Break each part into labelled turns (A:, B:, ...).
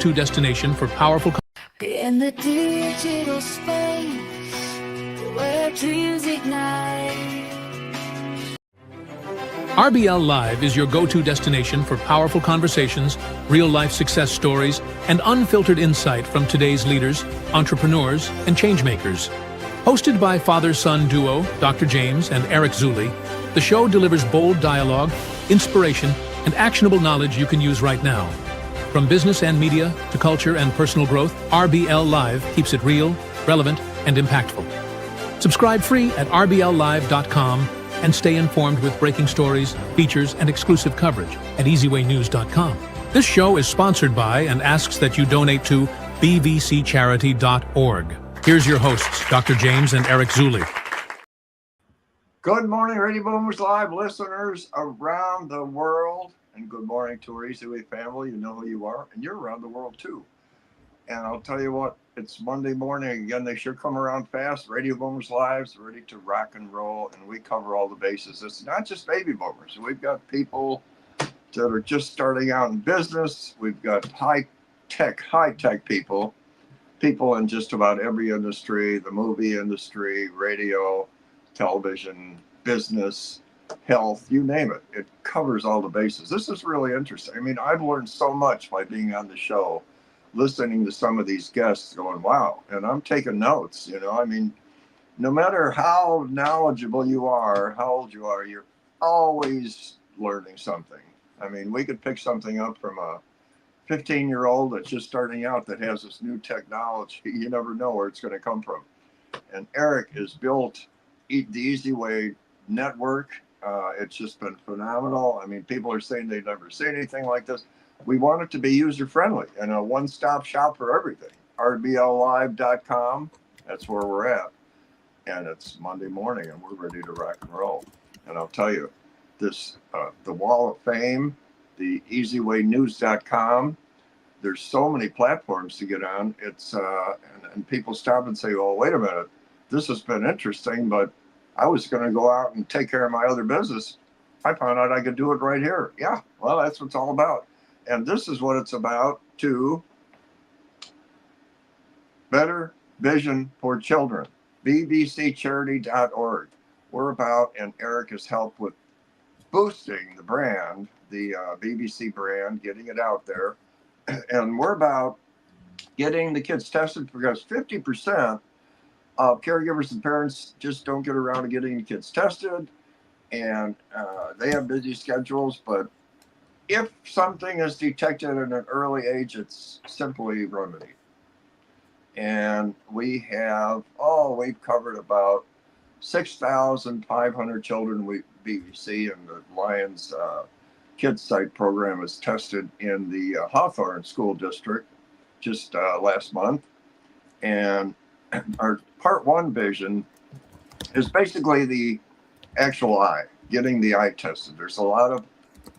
A: go-to destination for powerful
B: In the digital space where dreams ignite.
A: RBL Live is your go-to destination for powerful conversations, real-life success stories, and unfiltered insight from today's leaders, entrepreneurs, and changemakers. Hosted by father-son duo Dr. James and Eric Zuley, the show delivers bold dialogue, inspiration, and actionable knowledge you can use right now. From business and media to culture and personal growth, RBL Live keeps it real, relevant, and impactful. Subscribe free at rbllive.com and stay informed with breaking stories, features, and exclusive coverage at eZWaynews.com. This show is sponsored by and asks that you donate to bvccharity.org. Here's your hosts, Dr. James and Eric Zuley.
C: Good morning, Radio Boomers Live listeners around the world. And good morning to our eZWay family. You know who you are, and you're around the world too. And I'll tell you what, it's Monday morning. Again, they sure come around fast. Radio Boomers Live's ready to rock and roll, and we cover all the bases. It's not just baby boomers. We've got people that are just starting out in business. We've got high-tech people in just about every industry, the movie industry, radio, television, business, health, you name it. It covers all the bases. This is really interesting. I mean, I've learned so much by being on the show, listening to some of these guests going, wow, and I'm taking notes, you know. I mean, no matter how knowledgeable you are, how old you are, you're always learning something. I mean, we could pick something up from a 15-year-old that's just starting out that has this new technology. You never know where it's going to come from. And Eric has built the eZWay network. It's just been phenomenal. I mean, people are saying they've never seen anything like this. We want it to be user-friendly and a one-stop shop for everything. RBLlive.com, that's where we're at. And it's Monday morning, and we're ready to rock and roll. And I'll tell you, this the Wall of Fame, the eZWaynews.com, there's so many platforms to get on. It's and people stop and say, well, wait a minute, this has been interesting, but I was going to go out and take care of my other business. I found out I could do it right here. Yeah, well, that's what it's all about. And this is what it's about, too. Better Vision for Children, bvccharity.org. We're about, and Eric has helped with boosting the brand, the BBC brand, getting it out there. And we're about getting the kids tested because 50% of caregivers and parents just don't get around to getting the kids tested. And they have busy schedules, but if something is detected at an early age, it's simply remedied. And we have, we've covered about 6,500 children with BBC, and the Lions Kids Site program is tested in the Hawthorne School District just last month. And our part one vision is basically the actual eye, getting the eye tested. There's a lot of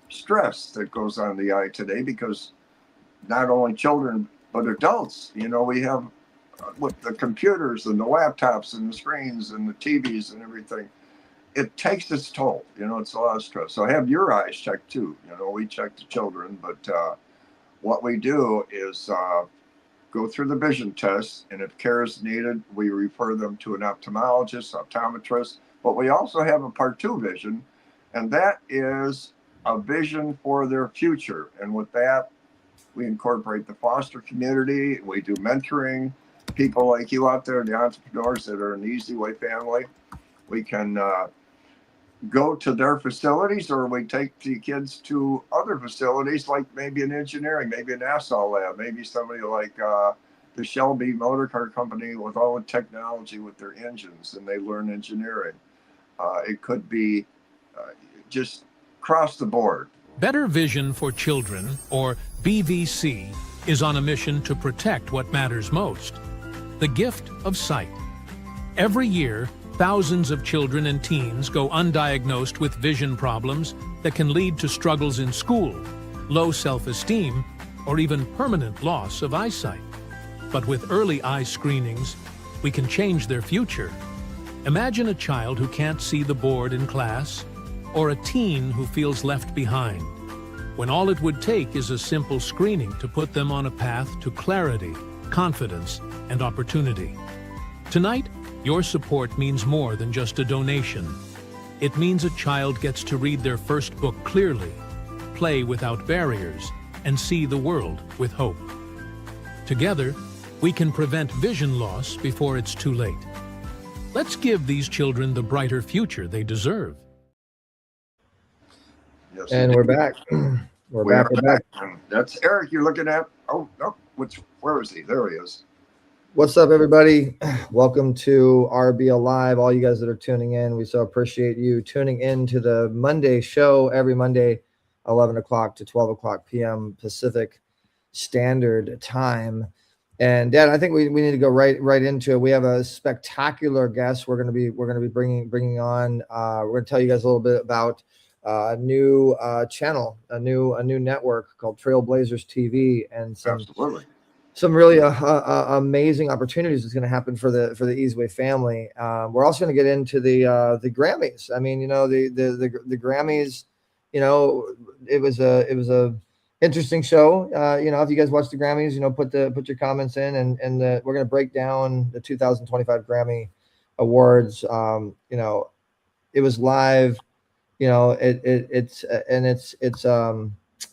C: stress that goes on the eye today because not only children but adults, you know, we have with the computers and the laptops and the screens and the TVs and everything, it takes its toll. You know, it's a lot of stress. So have your eyes checked too. You know, we check the children, but what we do is go through the vision test, and if care is needed, we refer them to an ophthalmologist, optometrist. But we also have a part two vision, and that is a vision for their future. And with that, we incorporate the foster community. We do mentoring. People like you out there, the entrepreneurs that are in the eZWay family, we can go to their facilities, or we take the kids to other facilities, like maybe an engineering, maybe a NASA lab, maybe somebody like the Shelby Motor Car Company with all the technology with their engines, and they learn engineering. It could be just across the board.
A: Better Vision for Children, or BVC, is on a mission to protect what matters most: the gift of sight. Every year, thousands of children and teens go undiagnosed with vision problems that can lead to struggles in school, low self-esteem, or even permanent loss of eyesight. But with early eye screenings, we can change their future. Imagine a child who can't see the board in class, or a teen who feels left behind. when all it would take is a simple screening to put them on a path to clarity, confidence, and opportunity. Tonight, your support means more than just a donation. It means a child gets to read their first book clearly, play without barriers, and see the world with hope. Together, we can prevent vision loss before it's too late. Let's give these children the brighter future they deserve.
C: Yes,
D: And we're back. We're back.
C: That's Eric you're looking at. Oh, where is he? There he is.
D: What's up, everybody? Welcome to RBL Live. All you guys that are tuning in, we so appreciate you tuning in to the Monday show every Monday, 11 o'clock to 12 o'clock p.m. Pacific Standard Time. And Dad, I think we need to go right into it. We have a spectacular guest. We're going to be bringing on. We're going to tell you guys a little bit about a new channel, a new network called Trailblazers TV, and some really amazing opportunities that's going to happen for the eZWay family. We're also going to get into the Grammys. I mean, the Grammys. It was a interesting show. If you guys watch the Grammys, put your comments in, and we're going to break down the 2025 Grammy Awards. It was live. It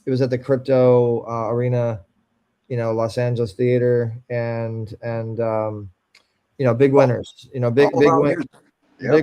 D: was at the Crypto Arena, Los Angeles Theater, and big winners, big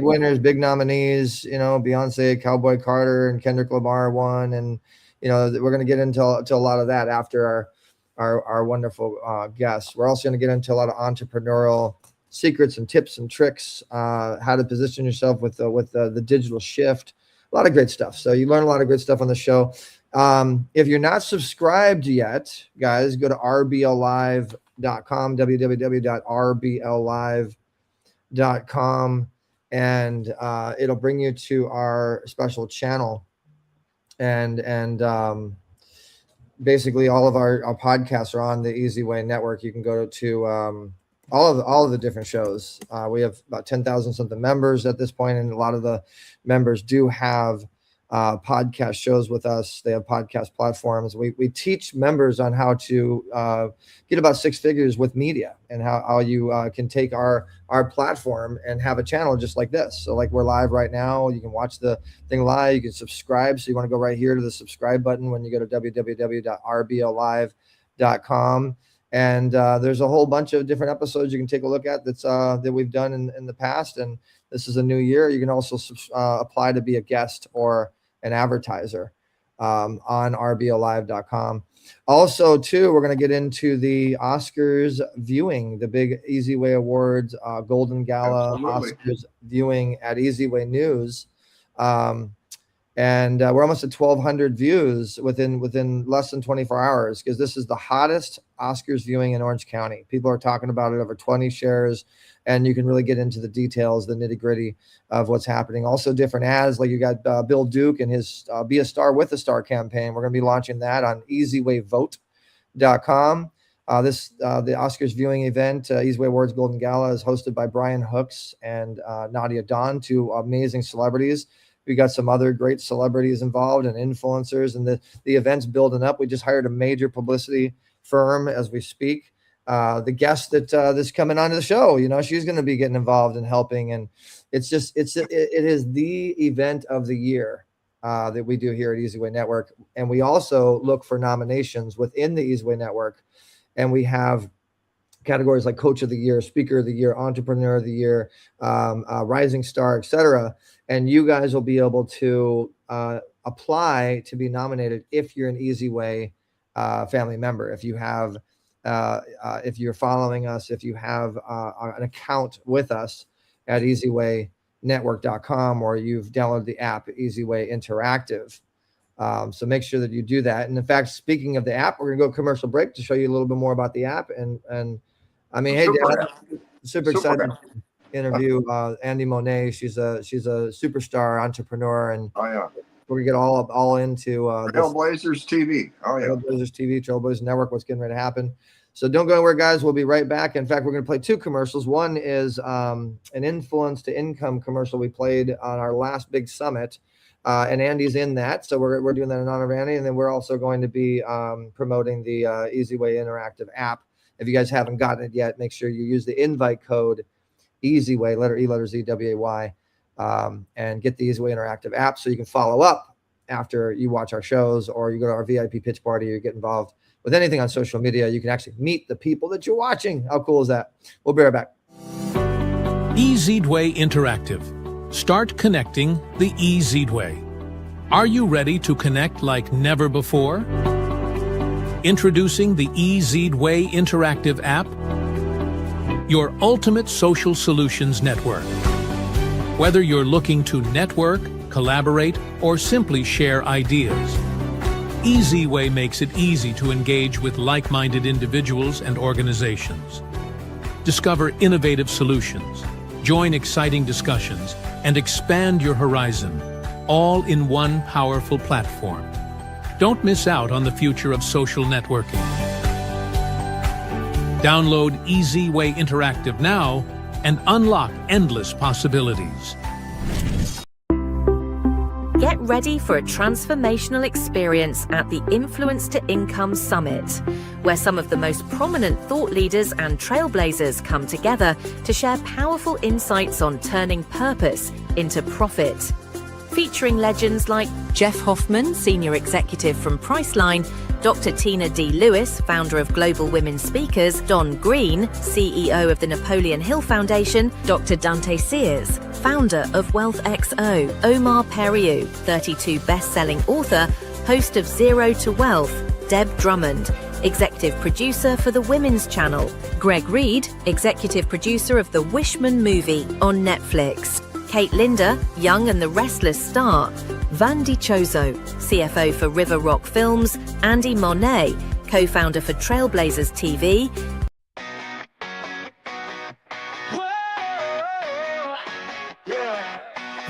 D: winners, big nominees, Beyonce, Cowboy Carter, and Kendrick Lamar won. And, we're going to get into a lot of that after our wonderful guests. We're also going to get into a lot of entrepreneurial secrets and tips and tricks, how to position yourself with the digital shift. A lot of great stuff. So you learn a lot of great stuff on the show. If you're not subscribed yet, guys, go to rbllive.com, www.rbllive.com, and it'll bring you to our special channel. And basically all of our podcasts are on the eZWay network. You can go to all of the different shows. We have about 10,000 something members at this point, and a lot of the members do have podcast shows with us. They have podcast platforms. We teach members on how to get about six figures with media, and how you can take our platform and have a channel just like this. So like we're live right now. You can watch the thing live. You can subscribe. So you want to go right here to the subscribe button when you go to www.rbllive.com. And there's a whole bunch of different episodes you can take a look at that we've done in the past. And this is a new year. You can also apply to be a guest or an advertiser on rbllive.com. Also, too, we're going to get into the Oscars viewing, the big eZWay Awards, Golden Gala. Absolutely. Oscars viewing at eZWay News. And we're almost at 1,200 views within less than 24 hours, because this is the hottest Oscars viewing in Orange County. People are talking about it, over 20 shares, and you can really get into the details, the nitty gritty of what's happening. Also different ads, like you got Bill Duke and his Be a Star with a Star campaign. We're going to be launching that on eZWayvote.com. The Oscars viewing event, eZWay Awards Golden Gala, is hosted by Brian Hooks and Nadia Dawn, two amazing celebrities. We got some other great celebrities involved and influencers, and the event's building up. We just hired a major publicity firm as we speak. The guest that's coming onto the show, she's going to be getting involved and helping. And it is the event of the year that we do here at eZWay Network. And we also look for nominations within the eZWay Network. And we have categories like Coach of the Year, Speaker of the Year, Entrepreneur of the Year, Rising Star, etc. And you guys will be able to apply to be nominated if you're an eZWay family member. If you have, if you're following us, if you have an account with us at eZWayNetwork.com, or you've downloaded the app eZWay Interactive. So make sure that you do that. And in fact, speaking of the app, we're gonna go commercial break to show you a little bit more about the app. And I mean, hey, Dad, super excited to interview Andie Monet. She's a superstar entrepreneur, and we're gonna get all into
C: Trailblazers TV.
D: Trailblazers TV, Trailblazers Network. What's getting ready to happen? So don't go anywhere, guys. We'll be right back. In fact, we're gonna play two commercials. One is an influence to income commercial we played on our last big summit. And Andie's in that, so we're doing that in honor of Andie. And then we're also going to be promoting the eZWay interactive app. If you guys haven't gotten it yet, make sure you use the invite code eZWay, letter E, letter Z, W-A-Y, and get the eZWay interactive app so you can follow up after you watch our shows, or you go to our VIP pitch party, or you get involved with anything on social media. You can actually meet the people that you're watching. How cool is that? We'll be right back.
A: eZWay Interactive. Start connecting the eZWay. Are you ready to connect like never before? Introducing the eZWay Interactive app, your ultimate social solutions network. Whether you're looking to network, collaborate, or simply share ideas, eZWay makes it easy to engage with like-minded individuals and organizations. Discover innovative solutions, join exciting discussions, and expand your horizon, all in one powerful platform. Don't miss out on the future of social networking. Download eZWay Interactive now and unlock endless possibilities.
E: Get ready for a transformational experience at the Influence to Income Summit, where some of the most prominent thought leaders and trailblazers come together to share powerful insights on turning purpose into profit. Featuring legends like Jeff Hoffman, Senior Executive from Priceline, Dr. Tina D. Lewis, founder of Global Women Speakers, Don Green, CEO of the Napoleon Hill Foundation, Dr. Dante Sears, founder of WealthXO, Omar Periu, 32 best-selling author, host of Zero to Wealth, Deb Drummond, executive producer for the Women's Channel, Greg Reed, executive producer of the Wishman movie on Netflix, Kate Linder, Young and the Restless Star, Vandy Chozo, CFO for River Rock Films, Andie Monet, co-founder for Trailblazers TV,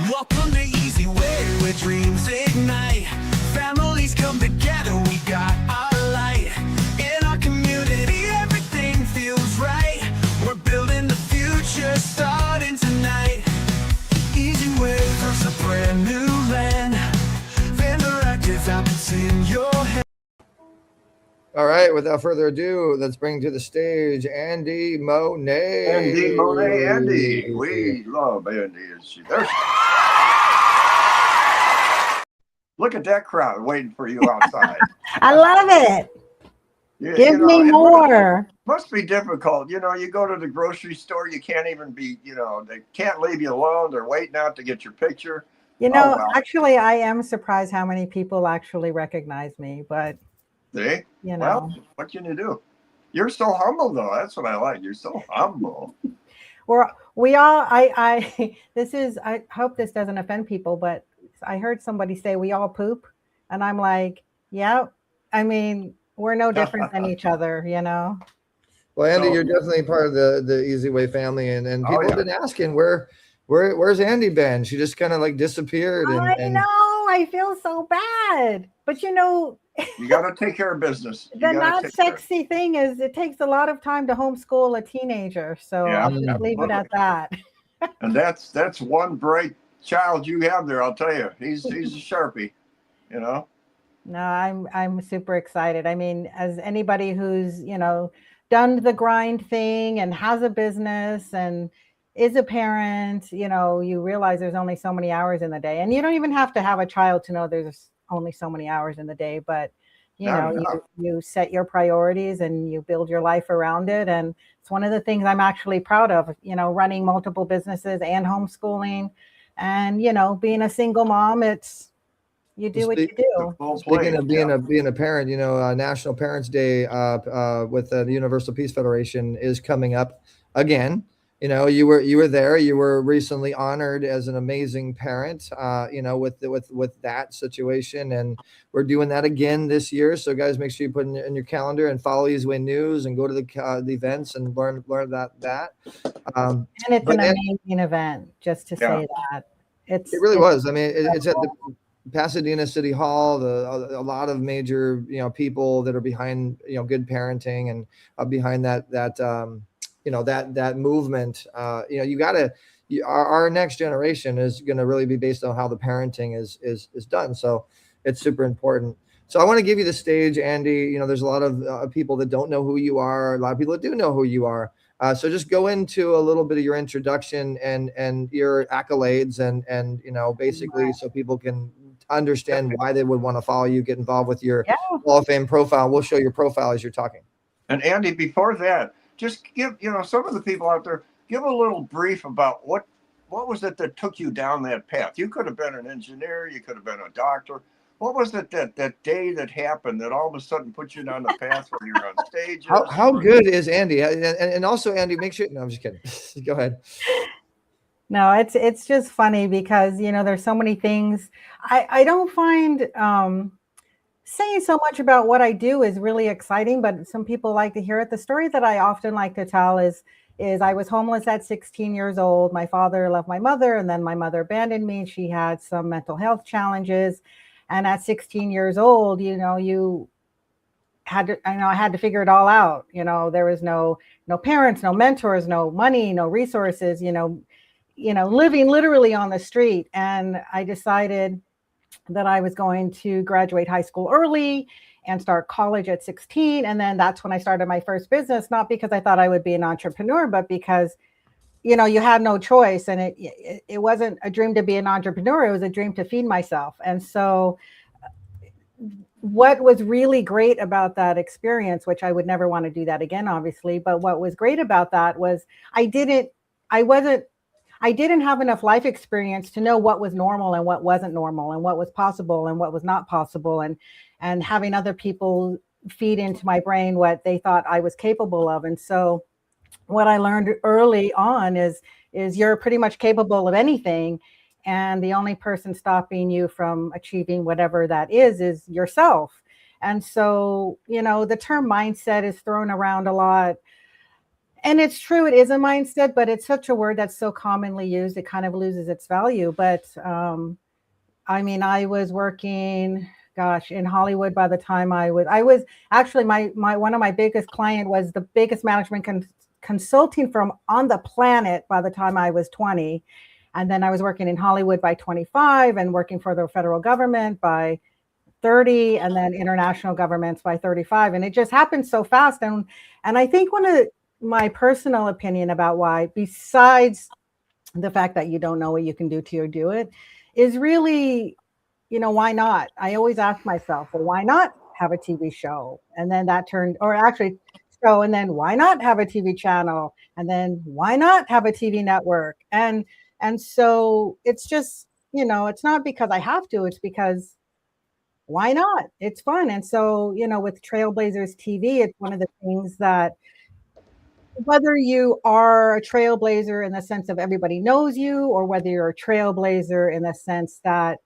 F: Welcome to eZWay, where dreams ignite. Families come together, we got our light. In our community, everything feels right. We're building the future, starting tonight. eZWay first a brand new land. Interactive apps in your hand.
D: All right, without further ado, let's bring to the stage Andie Monet.
C: Andie Monet, Andie. We love Andie. Is she there? Look at that crowd waiting for you outside.
G: I love it.
C: Yeah,
G: Give me more.
C: Must be difficult. You know, you go to the grocery store, you can't even be, they can't leave you alone. They're waiting out to get your picture.
G: You know,
C: wow.
G: Actually, I am surprised how many people actually recognize me, but
C: See?
G: you know.
C: Well, what can you do? You're so humble, though. That's what I like. You're so humble.
G: We all, I hope this doesn't offend people, but I heard somebody say we all poop. And I'm like, yeah, I mean, we're no different than each other, you know?
D: Well, Andie, you're definitely part of the eZWay family. And people have been asking, where's Andie been? She just kind of like disappeared.
G: I know. I feel so bad. But you know,
C: you got to take care of business.
G: The not sexy thing is it takes a lot of time to homeschool a teenager. So I'll just leave it at that.
C: And that's one bright child you have there. I'll tell you, he's a Sharpie, you know?
G: No, I'm super excited. I mean, as anybody who's, done the grind thing and has a business and is a parent, you realize there's only so many hours in the day. And you don't even have to have a child to know there's only so many hours in the day, but you set your priorities and you build your life around it. And it's one of the things I'm actually proud of, running multiple businesses and homeschooling and, being a single mom, you do what you do.
D: Speaking of being a parent, National Parents Day with the Universal Peace Federation is coming up again. You were there. You were recently honored as an amazing parent. With that situation, and we're doing that again this year. So, guys, make sure you put in your calendar and follow eZWay News and go to the events and learn that. And
G: it's an amazing event. Just to say that
D: it really was. I mean, it's at the Pasadena City Hall. A lot of major people that are behind good parenting and behind that that movement. You got to, our next generation is going to really be based on how the parenting is done. So it's super important. So I want to give you the stage, Andie. There's a lot of people that don't know who you are. A lot of people that do know who you are. So just go into a little bit of your introduction and your accolades and basically so people can understand why they would want to follow you, get involved with your Hall of Fame profile. We'll show your profile as you're talking.
C: And Andie, before that, just give, some of the people out there, give a little brief about what was it that took you down that path? You could have been an engineer, you could have been a doctor. What was it that day that happened that all of a sudden put you down the path where you're on stage?
D: How good is Andie? And also, Andie, make sure. No, I'm just kidding. Go ahead.
G: No, it's just funny because there's so many things. I don't find saying so much about what I do is really exciting, but some people like to hear it. The story that I often like to tell is I was homeless at 16 years old. My father left my mother, and then my mother abandoned me. She had some mental health challenges. And at 16 years old, I had to figure it all out. There was no parents, no mentors, no money, no resources, living literally on the street. And I decided that I was going to graduate high school early and start college at 16. And then that's when I started my first business, not because I thought I would be an entrepreneur, but because you had no choice. And it wasn't a dream to be an entrepreneur. It was a dream to feed myself. And so what was really great about that experience, which I would never want to do that again, obviously, but what was great about that was I didn't have enough life experience to know what was normal and what wasn't normal and what was possible and what was not possible. And having other people feed into my brain what they thought I was capable of. And so what I learned early on is you're pretty much capable of anything. And the only person stopping you from achieving whatever that is yourself. And so, the term mindset is thrown around a lot. And it's true, it is a mindset, but it's such a word that's so commonly used, it kind of loses its value. But I was working, in Hollywood by the time I was actually one of my biggest client was the biggest management consulting firm on the planet by the time I was 20. And then I was working in Hollywood by 25 and working for the federal government by 30 and then international governments by 35. And it just happened so fast. And I think one of my personal opinion about why, besides the fact that you don't know what you can do till you do it, is really, why not? I always ask myself, well, why not have a TV show? And then that turned, or actually, so, and then why not have a TV channel? And then why not have a TV network? And so it's just, it's not because I have to, it's because why not? It's fun. And so, with Trailblazers TV, it's one of the things that whether you are a trailblazer in the sense of everybody knows you, or whether you're a trailblazer in the sense that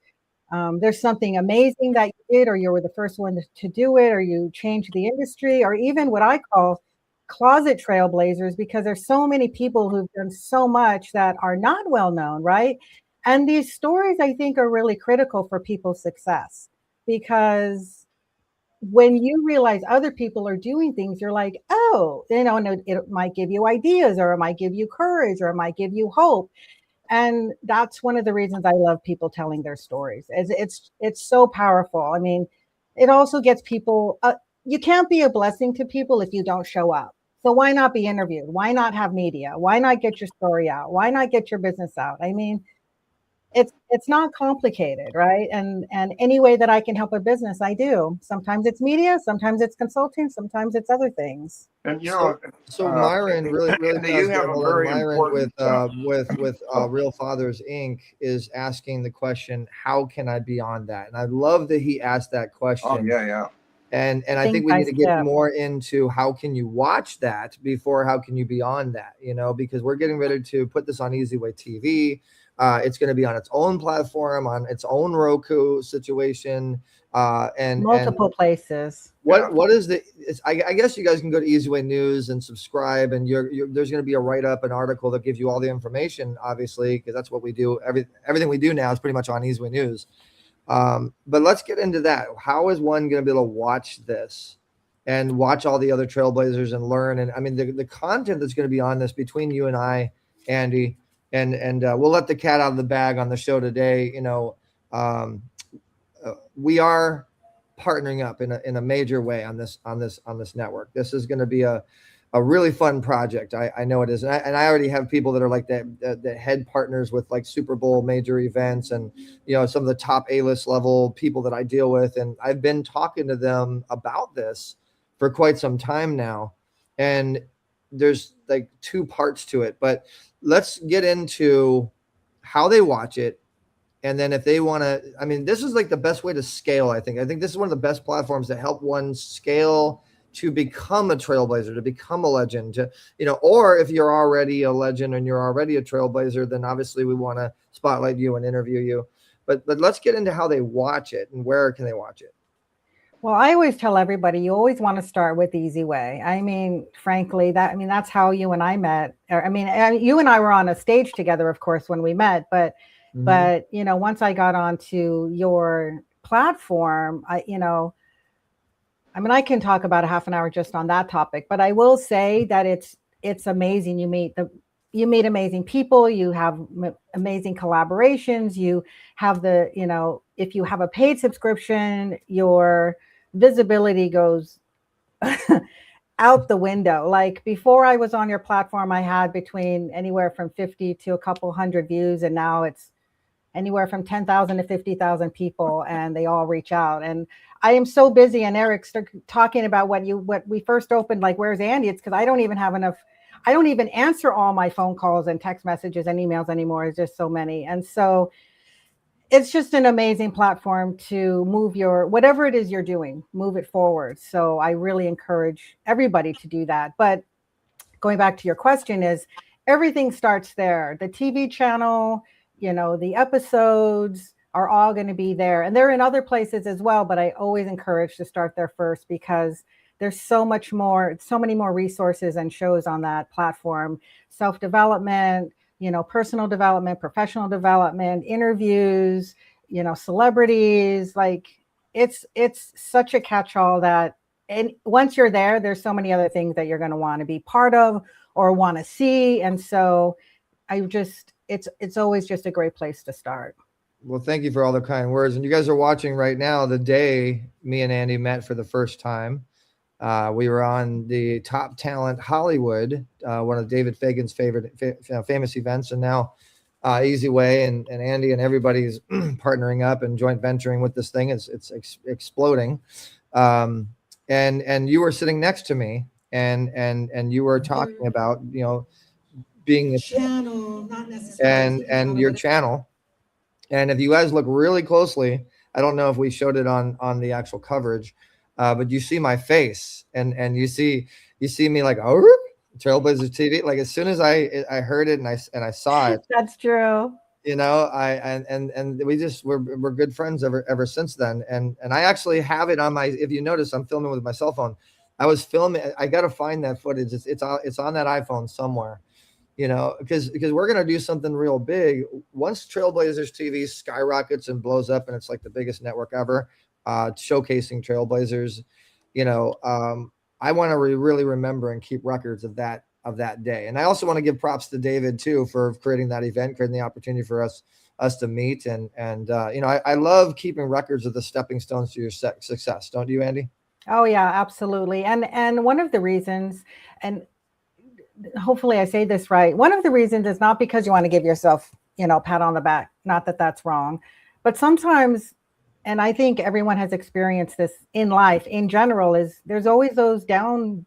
G: there's something amazing that you did, or you were the first one to do it, or you changed the industry, or even what I call closet trailblazers, because there's so many people who've done so much that are not well known, right? And these stories, I think, are really critical for people's success, because when you realize other people are doing things, you're like, oh, and it might give you ideas, or it might give you courage, or it might give you hope. And that's one of the reasons I love people telling their stories. It's so powerful. It also gets people, you can't be a blessing to people if you don't show up. So why not be interviewed? Why not have media? Why not get your story out? Why not get your business out? It's not complicated, right? And any way that I can help a business, I do. Sometimes it's media, sometimes it's consulting, sometimes it's other things.
C: And
D: so Myron, really
C: you have a very
D: Myron
C: important
D: with Real Fathers Inc. is asking the question, how can I be on that? And I love that he asked that question.
C: Oh yeah.
D: And I think we need to get more into how can you watch that before how can you be on that, because we're getting ready to put this on eZWay TV. It's going to be on its own platform, on its own Roku situation, and
G: multiple places.
D: What is I guess you guys can go to eZWay News and subscribe, and there's going to be a write-up, an article that gives you all the information, obviously, because that's what we do. Everything we do now is pretty much on eZWay News. But let's get into that. How is one going to be able to watch this? and watch all the other Trailblazers and learn. And I mean, the content that's going to be on this between you and I, Andie, and we'll let the cat out of the bag on the show today. You know, we are partnering up in a major way on this network. This is going to be a really fun project. I know it is. And I already have people that are like the head partners with like Super Bowl major events and, you know, some of the top A-list level people that I deal with. And I've been talking to them about this for quite some time now. And there's like two parts to it, but let's get into how they watch it. And then if they want to, I mean, this is like the best way to scale. I think this is one of the best platforms to help one scale to become a Trailblazer, to become a legend, to, you know, or if you're already a legend and you're already a Trailblazer, then obviously we want to spotlight you and interview you. But let's get into how they watch it and where can they watch it.
G: Well, I always tell everybody, you always want to start with eZWay. I mean, frankly, that's how you and I met. I mean, you and I were on a stage together, of course, when we met, but you know, once I got onto your platform, I mean, I can talk about a half an hour just on that topic, but I will say that it's amazing. You meet amazing people. You have amazing collaborations. You have if you have a paid subscription, your visibility goes out the window. Like before I was on your platform, I had between anywhere from 50 to a couple hundred views, and now it's anywhere from 10,000 to 50,000 people, and they all reach out. And I am so busy. And Eric started talking about what we first opened, like, where's Andie? It's because I don't even have enough. I don't even answer all my phone calls and text messages and emails anymore. It's just so many. And so it's just an amazing platform to move whatever it is you're doing, move it forward. So I really encourage everybody to do that. But going back to your question, is everything starts there. The TV channel, the episodes are all going to be there, and they're in other places as well. But I always encourage to start there first, because there's so many more resources and shows on that platform. Self-development, personal development, professional development, interviews, celebrities. Like it's such a catch-all that, and once you're there, there's so many other things that you're going to want to be part of or want to see. And so it's always just a great place to start.
D: Well, thank you for all the kind words. And you guys are watching right now the day me and Andie met for the first time. We were on the Top Talent Hollywood, one of David Fagan's favorite famous events. And now eZWay and Andie and everybody's partnering up and joint venturing with this thing. It's exploding. And you were sitting next to me and you were talking about, being a channel, not necessarily, and your channel. And if you guys look really closely, I don't know if we showed it on the actual coverage, but you see my face and you see me like, oh, Trailblazers TV. Like as soon as I heard it and I saw it.
G: That's true.
D: We're good friends ever since then. And I actually have it on if you notice, I'm filming with my cell phone. I was filming. I got to find that footage. It's on that iPhone somewhere. Because we're going to do something real big. Once Trailblazers TV skyrockets and blows up and it's like the biggest network ever, showcasing Trailblazers, I want to really remember and keep records of that day. And I also want to give props to David too for creating that event, creating the opportunity for us to meet. And I love keeping records of the stepping stones to your success. Don't you, Andie?
G: Oh yeah, absolutely. And one of the reasons, and hopefully I say this right, one of the reasons is not because you want to give yourself, pat on the back, not that that's wrong, but sometimes, and I think everyone has experienced this in life in general, is there's always those down,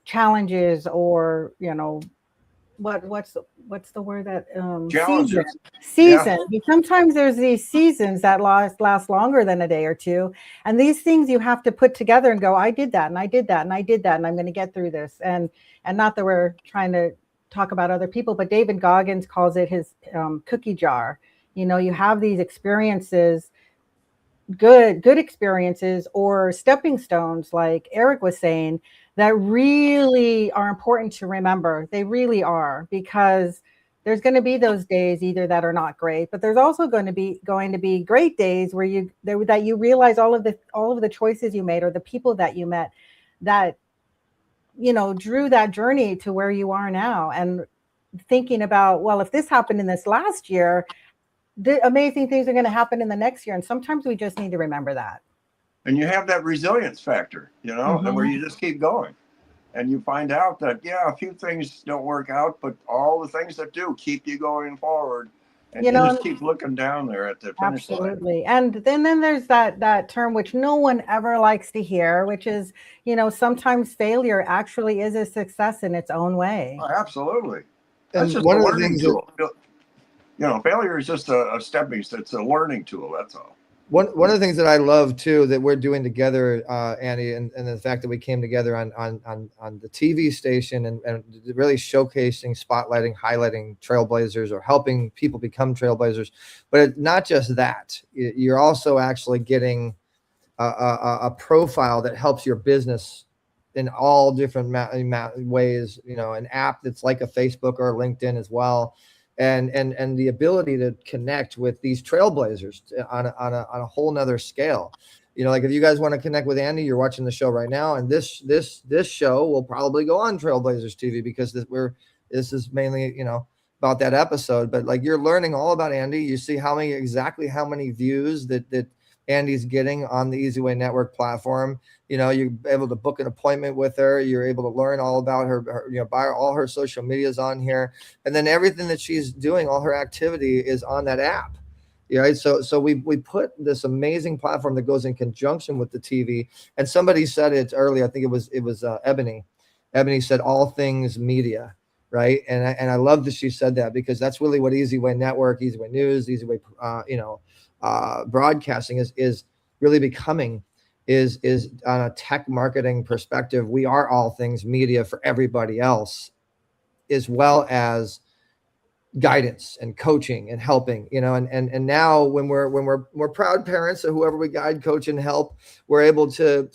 G: challenges or, what's the word that season. Yeah. Sometimes there's these seasons that last longer than a day or two, and these things you have to put together and go, I did that and I did that and I did that, and I'm going to get through this. And not that we're trying to talk about other people, but David Goggins calls it his cookie jar. You have these experiences, good experiences or stepping stones, like Eric was saying, that really are important to remember. They really are, because there's going to be those days either that are not great, but there's also going to be great days where that you realize all of the choices you made or the people that you met that, you know, drew that journey to where you are now. And thinking about, well, if this happened in this last year, the amazing things are going to happen in the next year. And sometimes we just need to remember that.
C: And you have that resilience factor, you know, and where you just keep going. And you find out that, yeah, a few things don't work out, but all the things that do keep you going forward. And you just keep looking down there at the finish line.
G: Absolutely. And then there's that term which no one ever likes to hear, which is, you know, sometimes failure actually is a success in its own way.
C: Oh, absolutely. That's
D: And
C: just
D: one
C: a
D: of the
C: learning
D: things
C: tool. You know, failure is just a stepping stone. It's a learning tool. That's all.
D: One of the things that I love too that we're doing together, Andie, and the fact that we came together on the TV station and really showcasing, spotlighting, highlighting trailblazers or helping people become trailblazers, but not just that. You're also actually getting a profile that helps your business in all different ways. You know, an app that's like a Facebook or a LinkedIn as well. And the ability to connect with these trailblazers on a whole nother scale. You know, like if you guys want to connect with Andie, you're watching the show right now, and this show will probably go on Trailblazers TV because this is mainly, you know, about that episode. But like, you're learning all about Andie. You see exactly how many views that Andie's getting on the eZWay network platform. You know, you're able to book an appointment with her. You're able to learn all about her, you know, buy all her social medias on here. And then everything that she's doing, all her activity is on that app. Right. So we put this amazing platform that goes in conjunction with the TV. And somebody said it earlier. I think it was Ebony. Ebony said all things media. Right. And I love that she said that, because that's really what eZWay network, eZWay news, eZWay, broadcasting is really becoming, is on a tech marketing perspective. We are all things media for everybody else, as well as guidance and coaching and helping, you know, and now when we're proud parents of whoever we guide, coach, and help, we're able to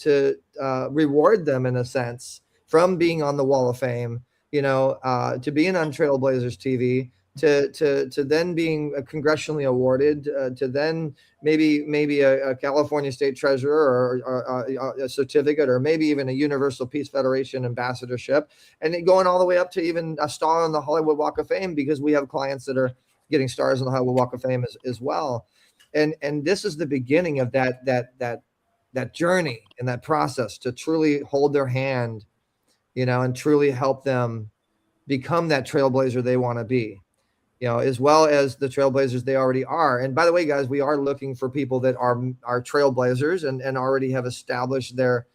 D: reward them in a sense from being on the Wall of Fame, you know, to being on Trailblazers TV, to then being congressionally awarded, to then maybe a California State Treasurer or a certificate, or maybe even a Universal Peace Federation ambassadorship, and then going all the way up to even a star on the Hollywood Walk of Fame, because we have clients that are getting stars on the Hollywood Walk of Fame as well. And this is the beginning of that journey and that process to truly hold their hand, you know, and truly help them become that trailblazer they want to be, you know, as well as the trailblazers they already are. And by the way, guys, we are looking for people that are trailblazers and already have established their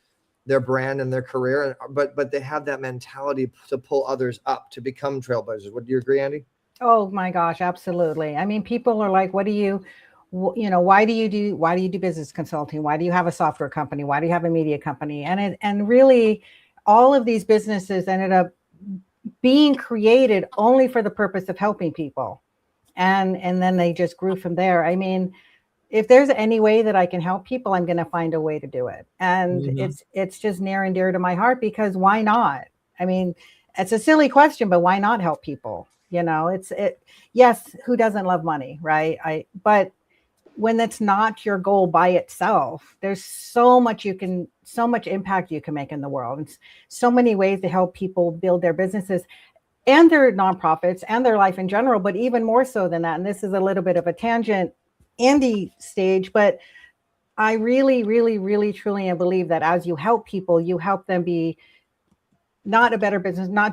D: brand and their career, but they have that mentality to pull others up to become trailblazers. Would you agree, Andie?
G: Oh my gosh, absolutely. I mean, people are like, why do you do business consulting? Why do you have a software company? Why do you have a media company? And really, all of these businesses ended up being created only for the purpose of helping people. And then they just grew from there. I mean, if there's any way that I can help people, I'm going to find a way to do it. And it's just near and dear to my heart, because why not? I mean, it's a silly question, but why not help people? You know, yes, who doesn't love money, right? But when that's not your goal by itself, there's so much impact you can make in the world, and so many ways to help people build their businesses and their nonprofits and their life in general, but even more so than that. And this is a little bit of a tangent, Andie stage, but I really, really, really, truly believe that as you help people, you help them be not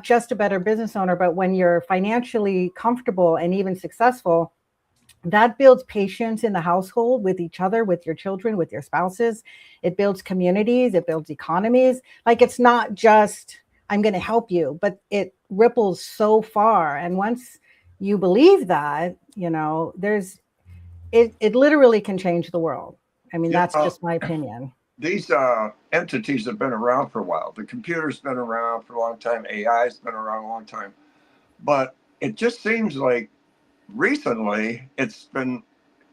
G: just a better business owner, but when you're financially comfortable and even successful, that builds patience in the household with each other, with your children, with your spouses. It builds communities, it builds economies. Like, it's not just, I'm going to help you, but it ripples so far. And once you believe that, you know, it literally can change the world. I mean, that's just my opinion.
C: These entities have been around for a while. The computer's been around for a long time. AI's been around a long time. But it just seems like recently it's been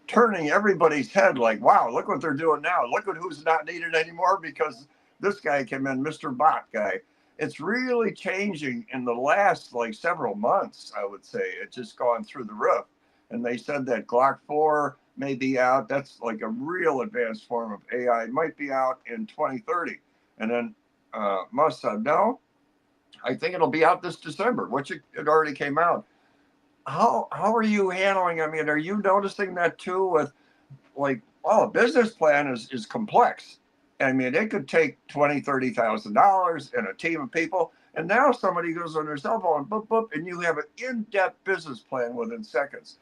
C: turning everybody's head, like, wow, look what they're doing now. Look at who's not needed anymore because this guy came in, Mr. Bot guy. it's really changing in the last like several months, I would say. It's just gone through the roof. And they said that Glock 4 may be out. That's like a real advanced form of AI. It might be out in 2030. And then Musk said, no, I think it'll be out this December, which it already came out. How are you handling? I mean, are you noticing that too with like, well, a business plan is complex. I mean, it could take $20,000-$30,000 and a team of people. And now somebody goes on their cell phone, boop, boop, and you have an in-depth business plan within seconds.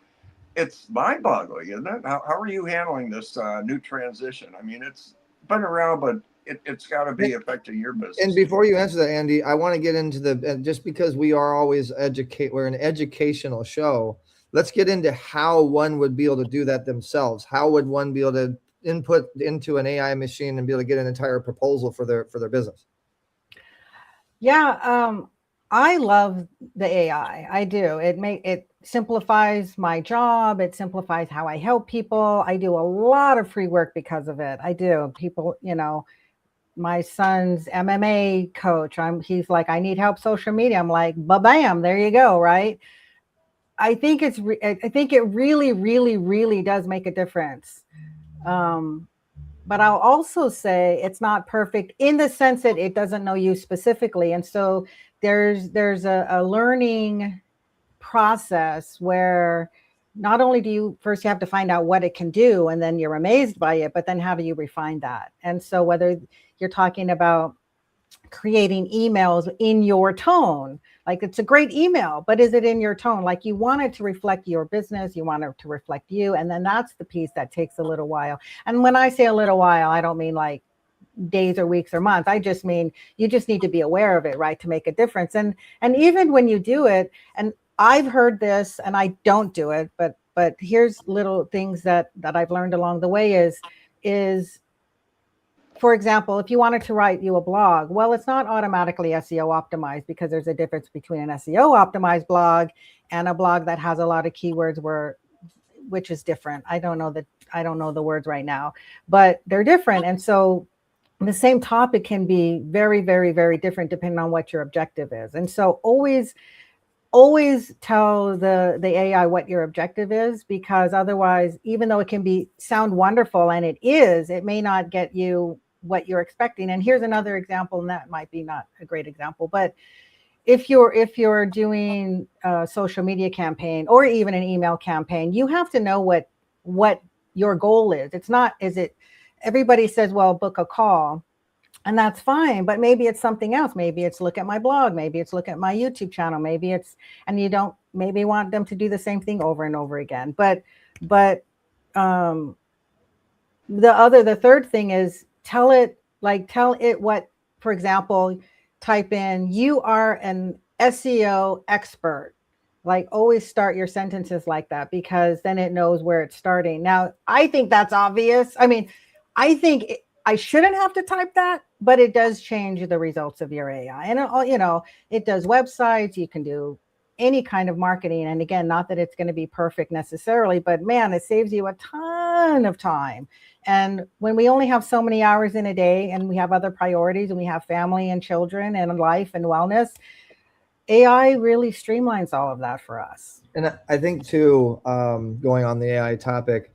C: It's mind-boggling, isn't it? How are you handling this new transition? I mean, it's been around, but it's got to be affecting your business.
D: And before you answer that, Andy, I want to get into just because we are always we're an educational show. Let's get into how one would be able to do that themselves. How would one be able to input into an AI machine and be able to get an entire proposal for their business?
G: Yeah, I love the AI. I do. It simplifies my job. It simplifies how I help people. I do a lot of free work because of it. I do. People, my son's MMA coach, he's like, I need help social media. I'm like, bam, there you go, right? I think it really, really, really does make a difference. But I'll also say it's not perfect in the sense that it doesn't know you specifically. And so there's a learning process where not only do you have to find out what it can do, and then you're amazed by it, but then how do you refine that? And so whether you're talking about creating emails in your tone, like it's a great email, but is it in your tone? Like you want it to reflect your business, you want it to reflect you. And then that's the piece that takes a little while. And when I say a little while, I don't mean like days or weeks or months. I just mean you just need to be aware of it, right, to make a difference. And even when you do it, and I've heard this and I don't do it, but here's little things that I've learned along the way is for example, if you wanted to write you a blog, well, it's not automatically SEO optimized because there's a difference between an SEO optimized blog and a blog that has a lot of keywords which is different. I don't know the words right now, but they're different. And so the same topic can be very, very, very different depending on what your objective is. And so always tell the AI what your objective is, because otherwise, even though it can sound wonderful, and it may not get you what you're expecting. And here's another example, and that might be not a great example, but if you're doing a social media campaign or even an email campaign, you have to know what your goal is. It's not, everybody says, well, book a call. And that's fine, but maybe it's something else. Maybe it's look at my blog. Maybe it's look at my YouTube channel. Maybe and you don't maybe want them to do the same thing over and over again. But the third thing is tell it what, for example, type in, you are an SEO expert. Like always start your sentences like that, because then it knows where it's starting. Now, I think that's obvious. I mean, I think I shouldn't have to type that, but it does change the results of your AI. And, it does websites. You can do any kind of marketing. And again, not that it's going to be perfect necessarily, but man, it saves you a ton of time. And when we only have so many hours in a day and we have other priorities and we have family and children and life and wellness, AI really streamlines all of that for us.
D: And I think too, going on the AI topic,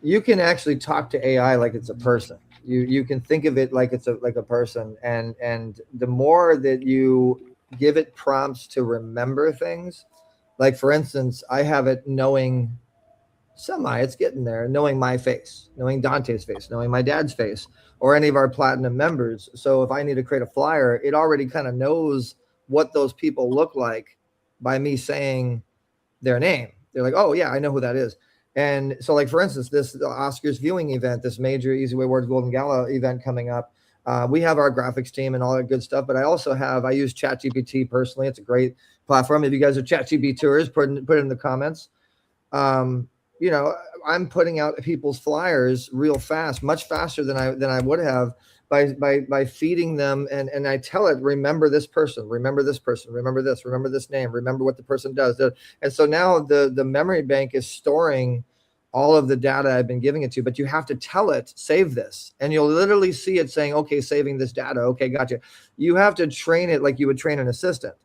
D: you can actually talk to AI like it's a person. You can think of it like it's like a person. And the more that you give it prompts to remember things, like for instance, I have it knowing it's getting there, knowing my face, knowing Dante's face, knowing my dad's face, or any of our platinum members. So if I need to create a flyer, it already kind of knows what those people look like by me saying their name. They're like, oh yeah, I know who that is. And so like, for instance, the Oscars viewing event, this major eZWay Awards Golden Gala event coming up, we have our graphics team and all that good stuff, but I use ChatGPT personally. It's a great platform. If you guys are ChatGPTers, put it in the comments. I'm putting out people's flyers real fast, much faster than I would have by feeding them. And I tell it, remember this person, remember this person, remember this name, remember what the person does. And so now the memory bank is storing all of the data I've been giving it to, but you have to tell it, save this. And you'll literally see it saying, okay, saving this data. Okay, gotcha. You have to train it like you would train an assistant.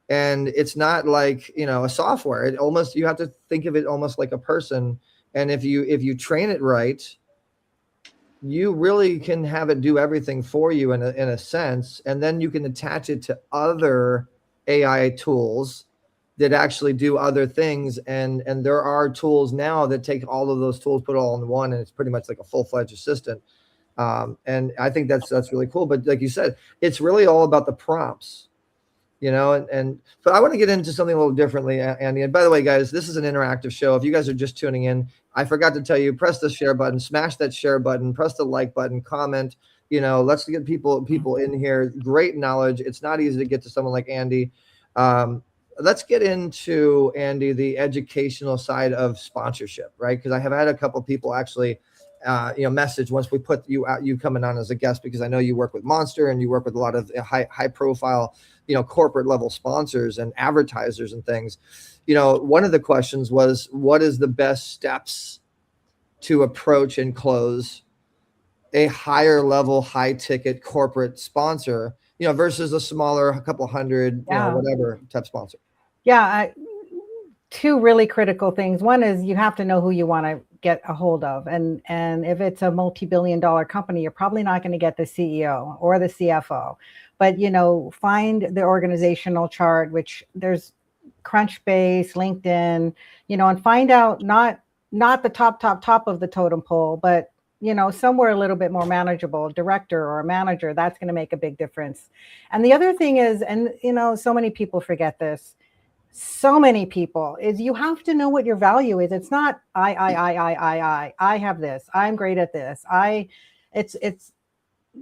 D: And it's not like, you know, a software. It almost, you have to think of it almost like a person. And if you train it right, you really can have it do everything for you in a sense. And then you can attach it to other AI tools that actually do other things. And there are tools now that take all of those tools, put it all in one, and it's pretty much like a full-fledged assistant. And I think that's really cool. But like you said, it's really all about the prompts, you know, but I want to get into something a little differently, Andie. And by the way, guys, this is an interactive show. If you guys are just tuning in, I forgot to tell you, press the share button, smash that share button, press the like button, comment, you know, let's get people in here. Great knowledge. It's not easy to get to someone like Andie. Let's get into, Andie, the educational side of sponsorship, right? Because I have had a couple of people actually, you know, message once we put you out, you coming on as a guest, because I know you work with Monster and you work with a lot of high profile, you know, corporate level sponsors and advertisers and things. You know, one of the questions was, what is the best steps to approach and close a higher level, high ticket corporate sponsor, you know, versus a smaller, a couple hundred, you know, whatever type sponsor?
G: Yeah. Two really critical things. One is you have to know who you want to get a hold of. And if it's a multi-billion-dollar company, you're probably not going to get the CEO or the CFO. But, you know, find the organizational chart, which there's Crunchbase, LinkedIn, you know, and find out not the top of the totem pole, but, you know, somewhere a little bit more manageable, director or a manager. That's going to make a big difference. And the other thing is, and, you know, so many people forget this, so many people, is you have to know what your value is. It's not I have this, I'm great at this. It's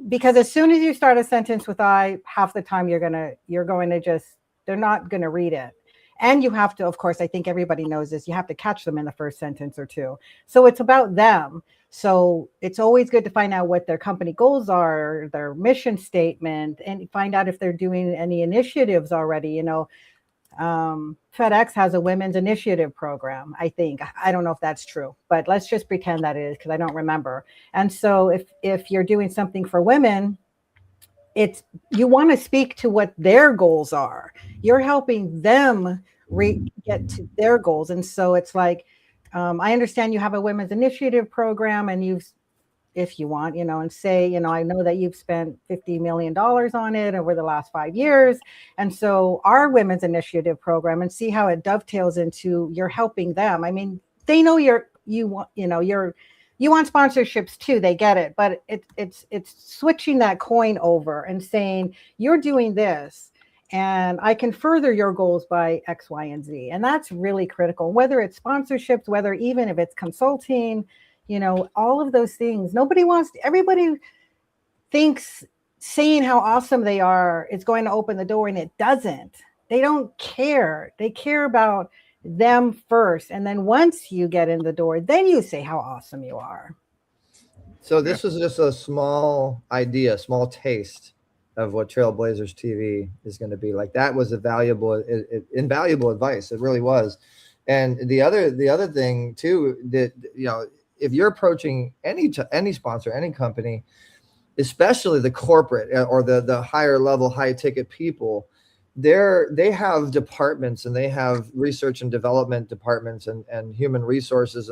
G: because as soon as you start a sentence with I, half the time you're going to just, they're not going to read it. And you have to, of course, I think everybody knows this, you have to catch them in the first sentence or two. So it's about them. So it's always good to find out what their company goals are, their mission statement, and find out if they're doing any initiatives already. You know, FedEx has a women's initiative program, I think. I don't know if that's true, but let's just pretend that it is, because I don't remember. And so if you're doing something for women, you want to speak to what their goals are. You're helping them get to their goals. And so it's like, I understand you have a women's initiative program, and if you want, you know, and say, you know, I know that you've spent $50 million on it over the last 5 years. And so our women's initiative program, and see how it dovetails into you're helping them. I mean, they know you want sponsorships too. They get it, but it's switching that coin over and saying, you're doing this, and I can further your goals by X, Y, and Z. And that's really critical, whether it's sponsorships, whether even if it's consulting, you know, all of those things. Everybody thinks saying how awesome they are is going to open the door, and it doesn't. They don't care. They care about them first. And then once you get in the door, then you say how awesome you are.
D: So this was just a small idea, small taste of what Trailblazers TV is going to be like. That was invaluable advice. It really was. And the other thing too, that, you know, if you're approaching any sponsor, any company, especially the corporate or the higher level, high ticket people, they have departments, and they have research and development departments and human resources,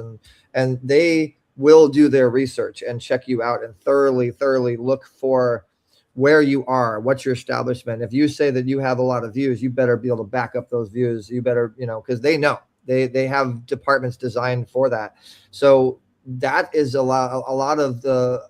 D: and they will do their research and check you out and thoroughly look for where you are, what's your establishment. If you say that you have a lot of views, you better be able to back up those views. You better, you know, because they know they have departments designed for that. So that is a lot of the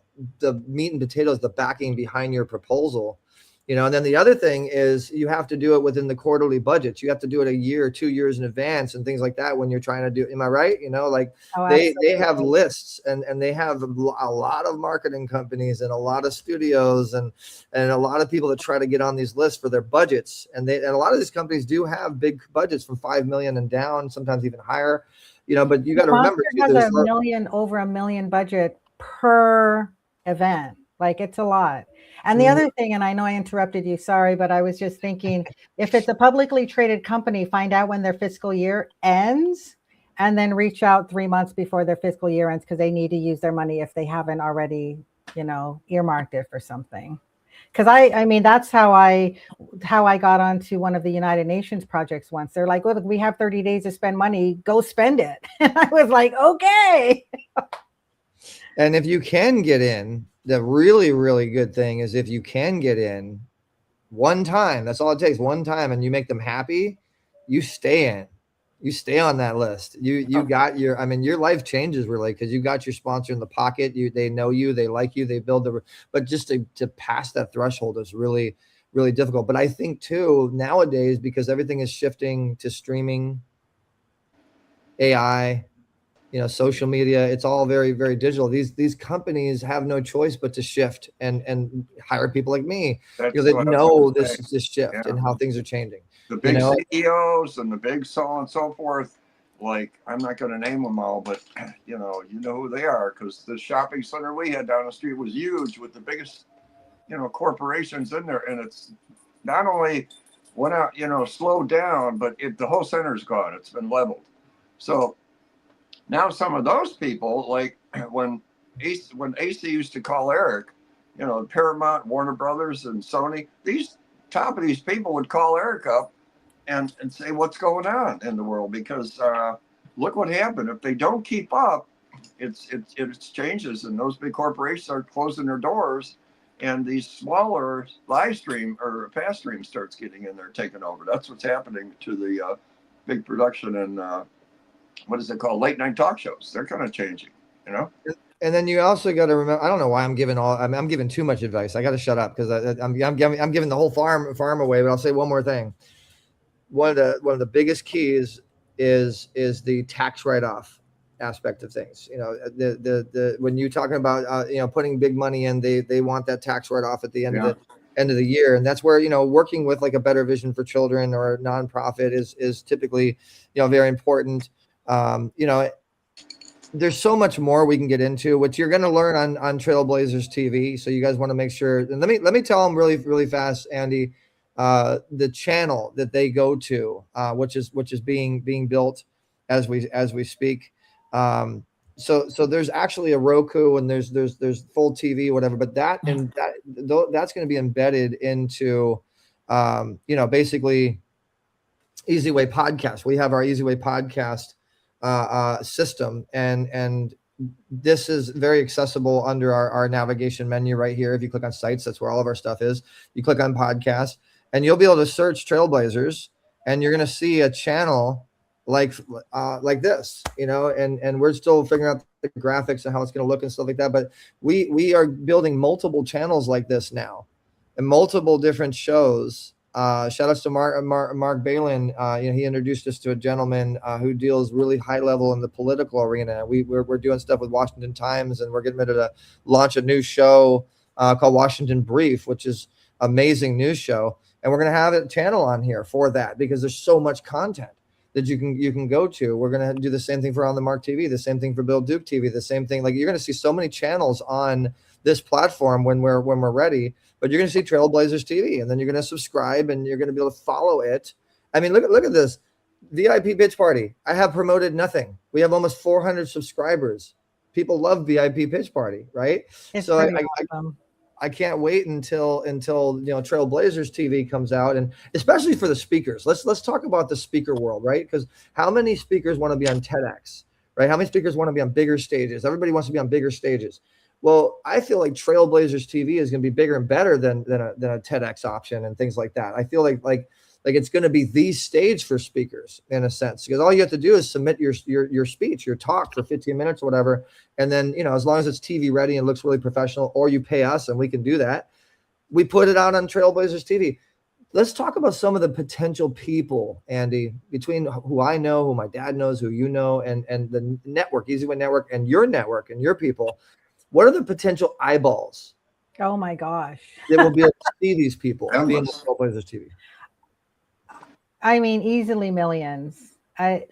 D: meat and potatoes, the backing behind your proposal. You know, and then the other thing is you have to do it within the quarterly budgets. You have to do it a year, 2 years in advance, and things like that when you're trying to do. Am I right? You know, like they have lists, and they have a lot of marketing companies and a lot of studios and a lot of people that try to get on these lists for their budgets. And a lot of these companies do have big budgets from 5 million and down, sometimes even higher. You know, but you got to remember too,
G: there's over a million budget per event. Like, it's a lot. And the other thing, and I know I interrupted you, sorry, but I was just thinking, if it's a publicly traded company, find out when their fiscal year ends and then reach out 3 months before their fiscal year ends because they need to use their money if they haven't already, earmarked it for something. Because I mean, that's how I got onto one of the United Nations projects once. They're like, look, we have 30 days to spend money. Go spend it. And I was like, okay.
D: And if you can get in, the really, really good thing is if you can get in one time, that's all it takes, one time, and you make them happy, you stay in. You stay on that list. You got your, I mean, your life changes really because you got your sponsor in the pocket. They know you, they like you, they build but just to pass that threshold is really, really difficult. But I think too, nowadays, because everything is shifting to streaming, AI, social media, it's all very, very digital. These companies have no choice but to shift and hire people like me, that know this shift and how things are changing.
C: The big CEOs and the big so on and so forth, like, I'm not going to name them all, but you know who they are, because the shopping center we had down the street was huge with the biggest, corporations in there. And it's not only went out, slowed down, but the whole center's gone. It's been leveled. So now some of those people, like when AC used to call Eric, Paramount, Warner Brothers, and Sony, these top of these people would call Eric up and say what's going on in the world, because look what happened. If they don't keep up, it changes, and those big corporations are closing their doors, and these smaller live stream or fast stream starts getting in there, taking over. That's what's happening to the big production and what is it called, late night talk shows. They're kind of changing,
D: And then you also got to remember, I don't know why I'm giving too much advice. I got to shut up because I'm giving the whole farm away. But I'll say one more thing. One of the biggest keys is the tax write-off aspect of things. When you're talking about putting big money in, they want that tax write-off at the end of the year, and that's where working with like a Better Vision for Children or a nonprofit is typically very important. There's so much more we can get into, which you're going to learn on Trailblazers TV. So you guys want to make sure. And let me tell them really, really fast, Andie, the channel that they go to, which is being built as we speak. So there's actually a Roku and there's full TV, whatever. But that's going to be embedded into, basically eZWay podcast. We have our eZWay podcast system, and this is very accessible under our navigation menu right here. If you click on sites, that's where all of our stuff is. You click on podcasts and you'll be able to search Trailblazers, and you're going to see a channel like this, and we're still figuring out the graphics and how it's going to look and stuff like that. But we are building multiple channels like this now and multiple different shows. Shout outs to Mark Balin. He introduced us to a gentleman who deals really high level in the political arena. We're doing stuff with Washington Times, and we're getting ready to launch a new show called Washington Brief, which is amazing news show. And we're going to have a channel on here for that because there's so much content that you can go to. We're going to do the same thing for On the Mark TV, the same thing for Bill Duke TV, the same thing. Like, you're going to see so many channels on this platform when we're ready. But you're going to see Trailblazers TV, and then you're going to subscribe, and you're going to be able to follow it. I mean, look at this VIP pitch party. I have promoted nothing. We have almost 400 subscribers. People love VIP pitch party, right?
G: It's
D: so
G: awesome.
D: I can't wait until Trailblazers TV comes out, and especially for the speakers. Let's talk about the speaker world, right? Because how many speakers want to be on TEDx, right? How many speakers want to be on bigger stages? Everybody wants to be on bigger stages. Well, I feel like Trailblazers TV is going to be bigger and better than a TEDx option and things like that. I feel like it's going to be the stage for speakers in a sense, because all you have to do is submit your speech, your talk for 15 minutes or whatever. And then, as long as it's TV ready and looks really professional, or you pay us and we can do that, we put it out on Trailblazers TV. Let's talk about some of the potential people, Andie, between who I know, who my dad knows, who you know, and the network, eZWay network, and your people. What are the potential eyeballs?
G: Oh my gosh.
D: That will be able to see these people being on Trailblazers TV.
G: I mean, easily millions. I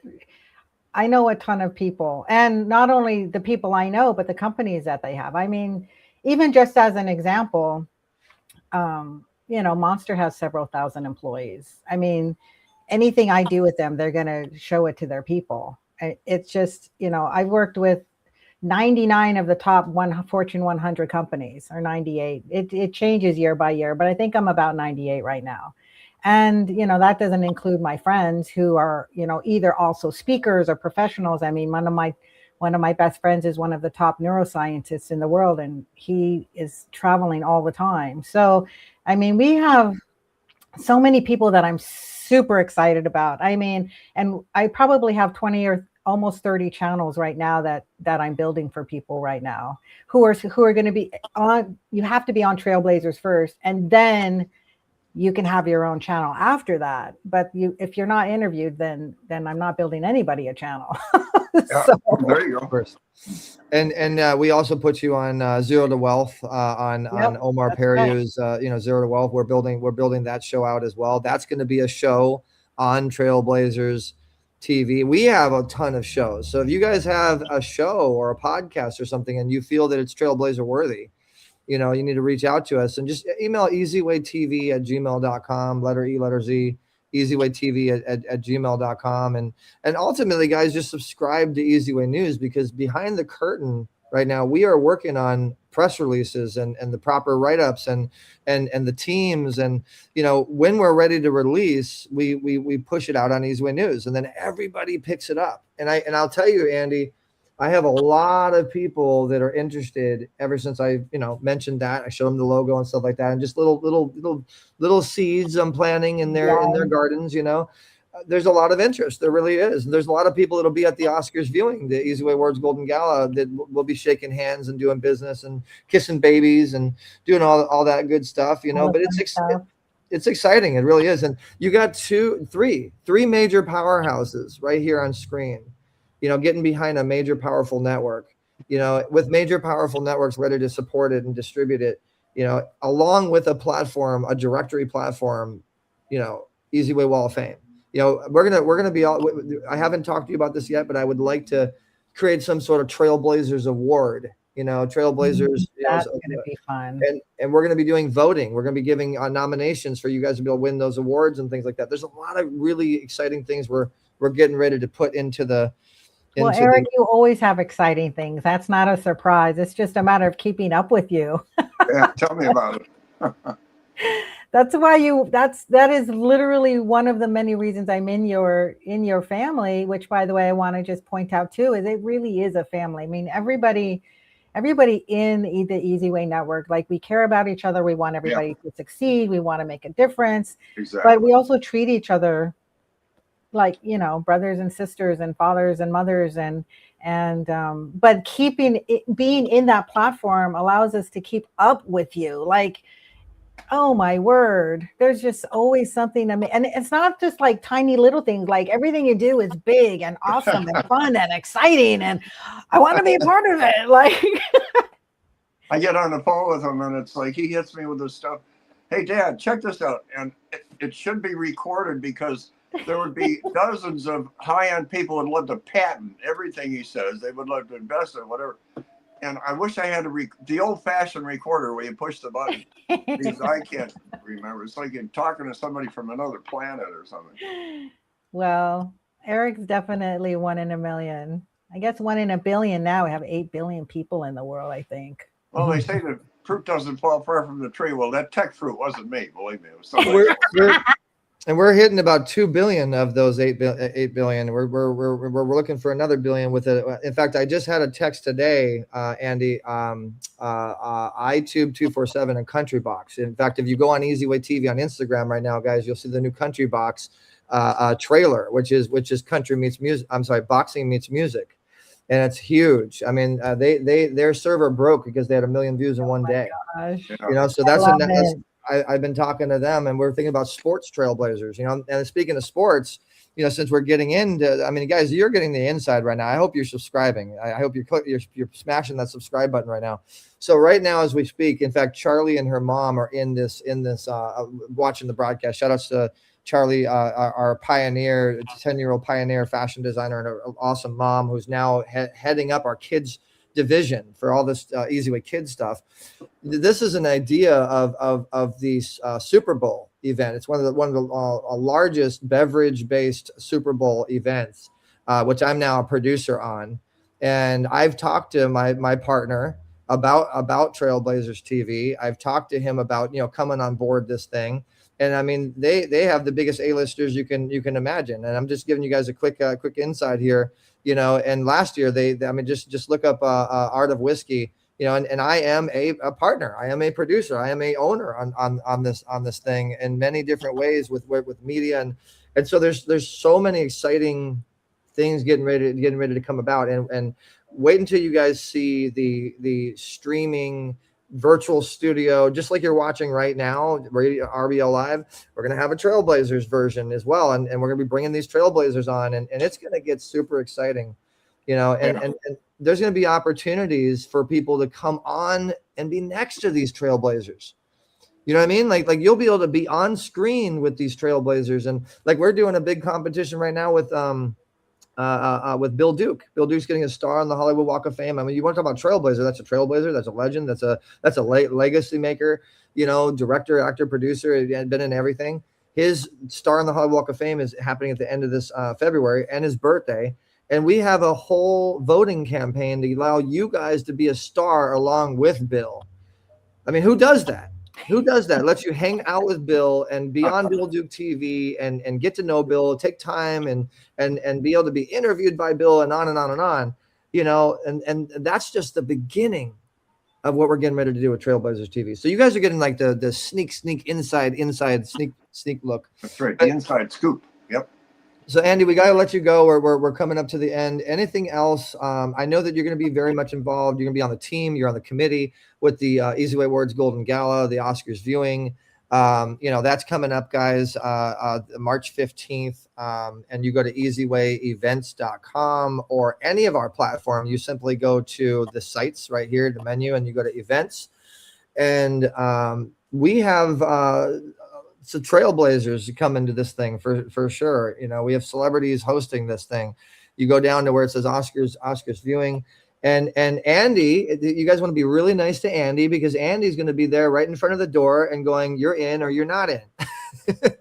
G: know a ton of people, and not only the people I know, but the companies that they have. I mean, even just as an example, Monster has several thousand employees. I mean, anything I do with them, they're going to show it to their people. It's just, I've worked with 99 of the top Fortune 100 companies, or 98. It changes year by year, but I think I'm about 98 right now. And, that doesn't include my friends who are, either also speakers or professionals. I mean, one of my best friends is one of the top neuroscientists in the world, and he is traveling all the time. So, I mean, we have so many people that I'm super excited about. I mean, and I probably have 20 or almost 30 channels right now that I'm building for people right now who are going to be on. You have to be on Trailblazers first, and then you can have your own channel after that. But if you're not interviewed, then I'm not building anybody a channel.
C: Yeah,
G: So,
C: there you go.
D: And we also put you on Zero to Wealth on Omar Periu's Zero to Wealth. We're building that show out as well. That's going to be a show on Trailblazers TV. We have a ton of shows. So if you guys have a show or a podcast or something and you feel that it's Trailblazer worthy, you need to reach out to us and just email eZWayTV@gmail.com, letter E, letter Z, eZWayTV at gmail.com. And ultimately, guys, just subscribe to eZWay News, because behind the curtain right now, we are working on press releases and the proper write-ups and the teams. And, when we're ready to release, we push it out on eZWay News, and then everybody picks it up. And I'll tell you, Andy, I have a lot of people that are interested ever since I, mentioned that. I showed them the logo and stuff like that, and just little seeds I'm planting in their gardens. There's a lot of interest. There really is. And there's a lot of people that'll be at the Oscars viewing the eZWay Awards Golden Gala that will be shaking hands and doing business and kissing babies and doing all that good stuff. But it's exciting. It really is. And you got three major powerhouses right here on screen. Getting behind a major powerful network, with major powerful networks ready to support it and distribute it, along with a platform, a directory platform, eZWay Wall of Fame. We're gonna be all. I haven't talked to you about this yet, but I would like to create some sort of Trailblazers award. Trailblazers.
G: That's gonna be fun.
D: And we're gonna be doing voting. We're gonna be giving nominations for you guys to be able to win those awards and things like that. There's a lot of really exciting things we're getting ready to put into the.
G: Well, Eric, you always have exciting things. That's not a surprise. It's just a matter of keeping up with you.
C: Yeah, tell me about it.
G: That's why that is literally one of the many reasons I'm in your family, which, by the way, I want to just point out too, is it really is a family. I mean, everybody in the eZWay network, like, we care about each other. We want everybody to succeed. We want to make a difference.
C: Exactly.
G: But we also treat each other like, brothers and sisters and fathers and mothers, but being in that platform allows us to keep up with you. Like, oh my word, there's just always something. And it's not just like tiny little things. Like, everything you do is big and awesome and fun and exciting, and I want to be a part of it. Like,
C: I get on the phone with him, and it's like he hits me with this stuff. Hey, Dad, check this out, and it should be recorded, because there would be dozens of high-end people would love to patent everything he says. They would love to invest in whatever. And I wish I had the old-fashioned recorder where you push the button, because I can't remember. It's like you're talking to somebody from another planet or something.
G: Well, Eric's definitely 1 in a million. I guess 1 in a billion now. We have 8 billion people in the world, I think.
C: Well, they say the fruit doesn't fall far from the tree. Well, that tech fruit wasn't me, believe me. It was somebody else.
D: And we're hitting about 2 billion of those 8 billion. We're looking for another billion with it. In fact, I just had a text today, Andy, iTube 247 and Country Box. In fact, if you go on eZWay TV on Instagram right now, guys, you'll see the new Country Box trailer, which is country meets music. I'm sorry, boxing meets music, and it's huge. I mean, their server broke because they had 1 million views in one day.
G: Gosh.
D: So that's I've been talking to them, and we're thinking about sports Trailblazers, and speaking of sports, since we're getting into, I mean, guys, you're getting the inside right now. I hope you're subscribing. I hope you're smashing that subscribe button right now. So right now, as we speak, in fact, Charlie and her mom are in this watching the broadcast. Shout outs to Charlie, our pioneer, 10-year-old pioneer fashion designer, and an awesome mom who's now heading up our kids division for all this eZWay Kids stuff. This is an idea of the Super Bowl event. It's one of the largest beverage-based Super Bowl events which I'm now a producer on. And I've talked to my partner about Trailblazers TV. I've talked to him about, coming on board this thing. And I mean, they have the biggest A-listers you can imagine. And I'm just giving you guys a quick insight here, and last year just look up Art of Whiskey, and I am a partner. I am a producer. I am a owner on this thing in many different ways with media. And so there's so many exciting things getting ready to come about, and wait until you guys see the streaming virtual studio, just like you're watching right now, RBL Live. We're going to have a Trailblazers version as well. And we're going to be bringing these Trailblazers on, and it's going to get super exciting, and there's going to be opportunities for people to come on and be next to these Trailblazers. You know what I mean? Like you'll be able to be on screen with these Trailblazers. And like, we're doing a big competition right now with Bill Duke. Bill Duke's getting a star on the Hollywood Walk of Fame. I mean, you want to talk about Trailblazer? That's a Trailblazer. That's a legend. That's a legacy maker. Director, actor, producer. Been in everything. His star on the Hollywood Walk of Fame is happening at the end of this February, and his birthday. And we have a whole voting campaign to allow you guys to be a star along with Bill. I mean, who does that? Who does that? Lets you hang out with Bill and be on Bill Duke TV and get to know Bill, take time and be able to be interviewed by Bill, and on and on and on, and that's just the beginning of what we're getting ready to do with Trailblazers TV. So you guys are getting like the sneak inside sneak look.
C: That's right. The inside scoop. Yep.
D: So Andie, we got to let you go. We're coming up to the end. Anything else? I know that you're going to be very much involved. You're going to be on the team. You're on the committee with the eZWay Awards Golden Gala, the Oscars viewing. That's coming up, guys, March 15th. And you go to eZWayEvents.com or any of our platform. You simply go to the sites right here, the menu, and you go to events. And we have so Trailblazers come into this thing for sure. We have celebrities hosting this thing. You go down to where it says Oscars viewing, and Andie, you guys want to be really nice to Andie, because Andie's going to be there right in front of the door and going, "You're in or you're not in."
C: Yeah,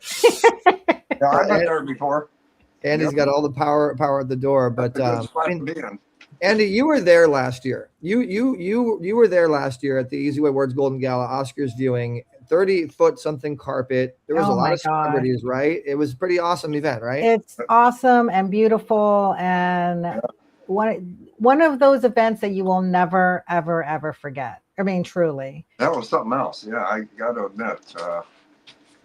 C: I've been there before.
D: Andie's got all the power at the door, but Andie, you were there last year. You were there last year at the eZWay Awards Golden Gala Oscars viewing. 30-foot something carpet. There was a lot of celebrities, right? It was a pretty awesome event, right?
G: It's awesome and beautiful, and one of those events that you will never, ever, ever forget. I mean, truly.
C: That was something else. Yeah, I got to admit. That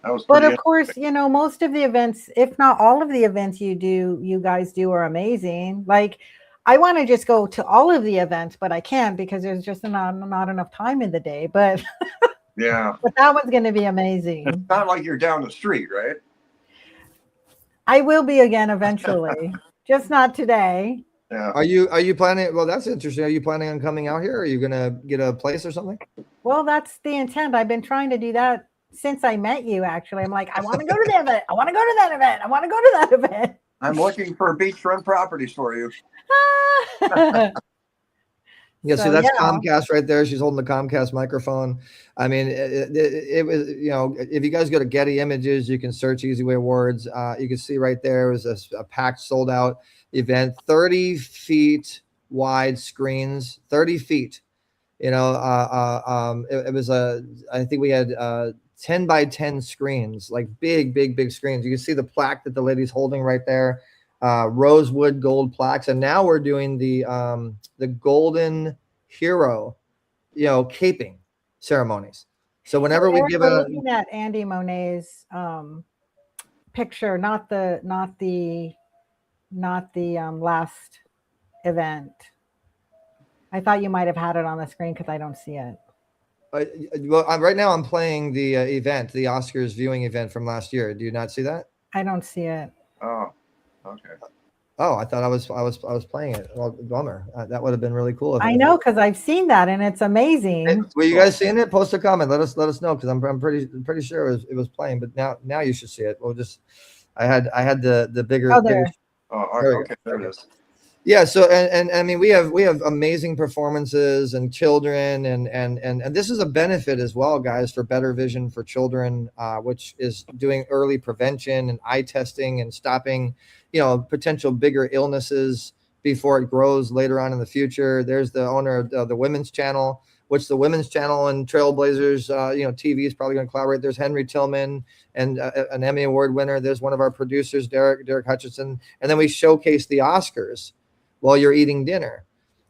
C: was.
G: But of course, most of the events, if not all of the events you guys do are amazing. Like, I want to just go to all of the events, but I can't because there's just not enough time in the day. But
C: yeah,
G: but that one's going to be amazing.
C: It's not like you're down the street, right?
G: I will be again eventually, just not today.
C: Yeah.
D: Are you planning? Well, that's interesting. Are you planning on coming out here? Are you going to get a place or something?
G: Well, that's the intent. I've been trying to do that since I met you. Actually, I'm like, I want to go to the event. I want to go to that event. I want to go to that event.
C: I'm looking for beachfront properties for you.
D: Yeah, so that's Comcast right there. She's holding the Comcast microphone. I mean, it was, if you guys go to Getty Images, you can search eZWay Awards. You can see right there, it was a packed, sold out event, 30 feet wide screens, 30 feet. It was I think we had 10 by 10 screens, like big screens. You can see the plaque that the lady's holding right there. Rosewood gold plaques, and now we're doing the golden hero, caping ceremonies. So whenever we give
G: looking at Andie Monet's picture, not the last event. I thought you might have had it on the screen because I don't see it.
D: Well, right now I'm playing the event, the Oscars viewing event from last year. Do you not see that?
G: I don't see it.
C: Oh. Okay.
D: Oh, I thought I was playing it. Well, bummer. That would have been really cool.
G: I know, because I've seen that and it's amazing.
D: And were you guys seeing it? Post a comment. Let us know, because I'm pretty sure it was playing. But now you should see it. We'll just I had the bigger.
G: Oh, there.
C: Okay, there it is.
D: Yeah, so and I mean we have amazing performances and children and this is a benefit as well, guys, for Better Vision for Children, which is doing early prevention and eye testing and stopping, potential bigger illnesses before it grows later on in the future. There's the owner of the Women's Channel, which the Women's Channel and Trailblazers, TV is probably going to collaborate. There's Henry Tillman and an Emmy Award winner. There's one of our producers, Derek Hutchinson, and then we showcase the Oscars while you're eating dinner,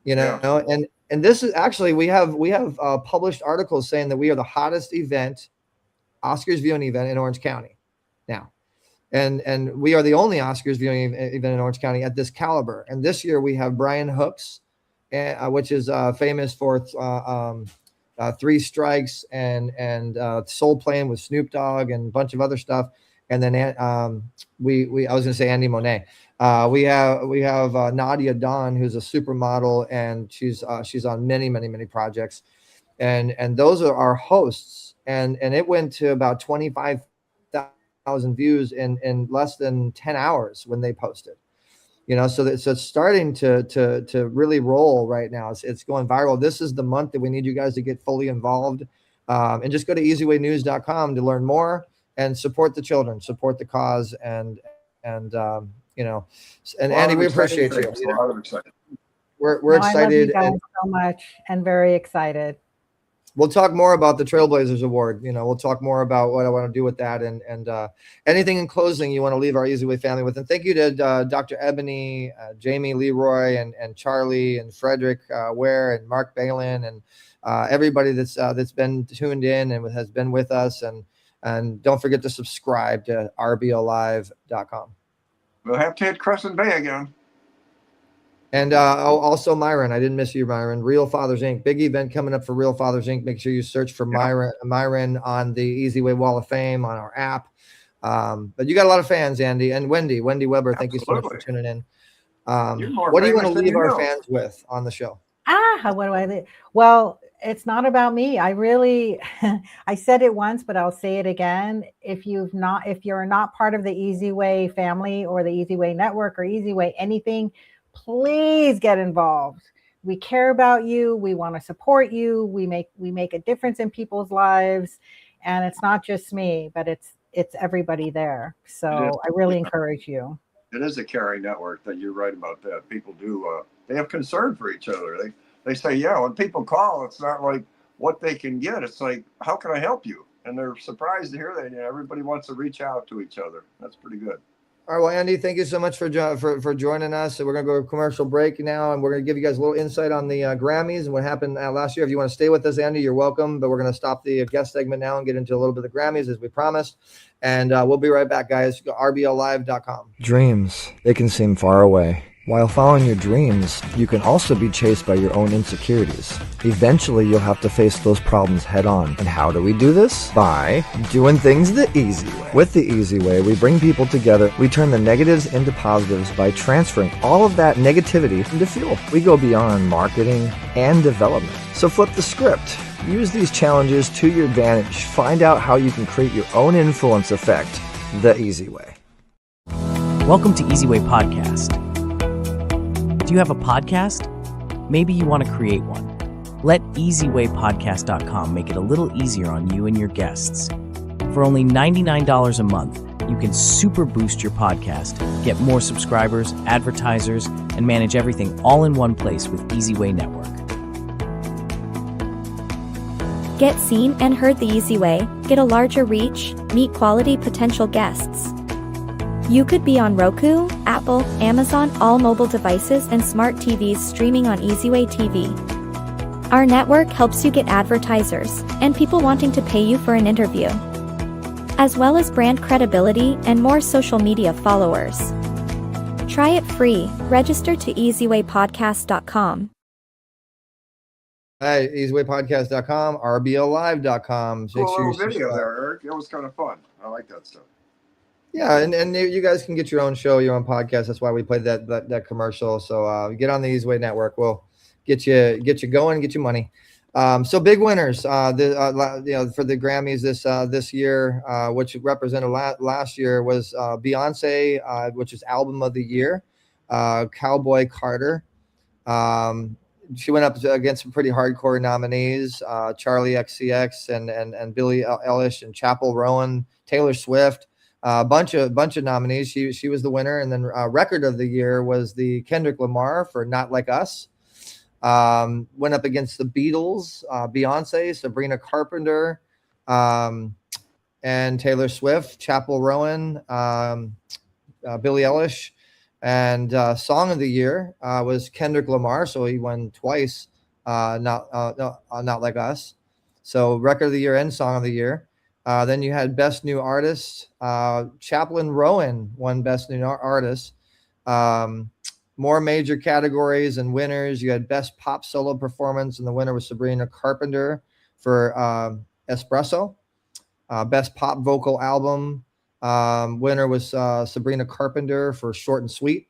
C: Yeah.
D: and this is actually, we have published articles saying that we are the hottest Oscars viewing event in Orange County now. And we are the only Oscars viewing event in Orange County at this caliber. And this year we have Brian Hooks, which is famous for Three Strikes and Soul Plane with Snoop Dogg and a bunch of other stuff. And then I was going to say Andie Monet. We have Nadia Dawn, who's a supermodel, and she's on many projects, and those are our hosts, and it went to about 25,000 views in less than 10 hours when they posted. So it's starting to really roll right now. It's going viral. This is the month that we need you guys to get fully involved, and just go to eZWaynews.com to learn more and support the children, support the cause, and Andie, we appreciate you. We're excited.
G: I love you guys so much and very excited.
D: We'll talk more about the Trailblazers Award. We'll talk more about what I want to do with that, and anything in closing you want to leave our eZWay family with. And thank you to Dr. Ebony, Jamie Leroy, and Charlie, and Frederick Ware, and Mark Balin, and everybody that's been tuned in and has been with us. And don't forget to subscribe to RBLlive.com.
C: We'll have to hit Crescent Bay again.
D: And also Myron, I didn't miss you, Myron. Real Fathers Inc. Big event coming up for Real Fathers Inc. Make sure you search for Myron on the eZWay Wall of Fame on our app. But you got a lot of fans, Andie, and Wendy Weber. Thank you so much for tuning in. What do you want to leave our fans with on the show?
G: What do I leave? Well, it's not about me. I said it once, but I'll say it again. If you're not part of the eZWay family or the eZWay network or eZWay anything, please get involved. We care about you. We want to support you. We make a difference in people's lives, and it's not just me, but it's everybody there. So I really encourage you.
C: It is a caring network. That you're right about that. People do. They have concern for each other. They say, yeah. When people call, it's not like what they can get. It's like, how can I help you? And they're surprised to hear that. Everybody wants to reach out to each other. That's pretty good.
D: All right, well, Andie, thank you so much for joining us. So we're going to go to a commercial break now, and we're going to give you guys a little insight on the Grammys and what happened last year. If you want to stay with us, Andie, you're welcome. But we're going to stop the guest segment now and get into a little bit of the Grammys as we promised. And we'll be right back, guys. Go RBLlive.com.
H: Dreams, they can seem far away. While following your dreams, you can also be chased by your own insecurities. Eventually, you'll have to face those problems head on. And how do we do this? By doing things the easy way. With the eZWay, we bring people together. We turn the negatives into positives by transferring all of that negativity into fuel. We go beyond marketing and development. So flip the script. Use these challenges to your advantage. Find out how you can create your own influence effect the easy way.
I: Welcome to eZWay Podcast. Do you have a podcast? Maybe you want to create one. Let eZWayPodcast.com make it a little easier on you and your guests. For only $99 a month, you can super boost your podcast, get more subscribers, advertisers, and manage everything all in one place with eZWay Network.
J: Get seen and heard the easy way, get a larger reach, meet quality potential guests. You could be on Roku, Apple, Amazon, all mobile devices, and smart TVs streaming on eZWay TV. Our network helps you get advertisers and people wanting to pay you for an interview, as well as brand credibility and more social media followers. Try it free. Register to eZWayPodcast.com.
D: Hey, eZWayPodcast.com, RBLlive.com.
C: Cool video there, Eric. It was kind of fun. I like that stuff.
D: Yeah, and you guys can get your own show, your own podcast. That's why we played that commercial. So get on the eZWay network. We'll get you going, get you money. So big winners, for the Grammys this year, which represented last year, was Beyonce, which is Album of the Year, Cowboy Carter. She went up against some pretty hardcore nominees, Charlie XCX and Billie Eilish and Chappell Rowan, Taylor Swift, a bunch of nominees. She was the winner. And then record of the year was the Kendrick Lamar for Not Like Us. Went up against the Beatles, Beyonce, Sabrina Carpenter, and Taylor Swift, Chappell Rowan, Billie Eilish. And song of the year was Kendrick Lamar, so he won twice. Not Like Us. So record of the year and song of the year. Then you had best new artist. Chappell Rowan won best new artist. More major categories and winners. You had best pop solo performance, and the winner was Sabrina Carpenter for Espresso. Best pop vocal album. Winner was Sabrina Carpenter for Short and Sweet.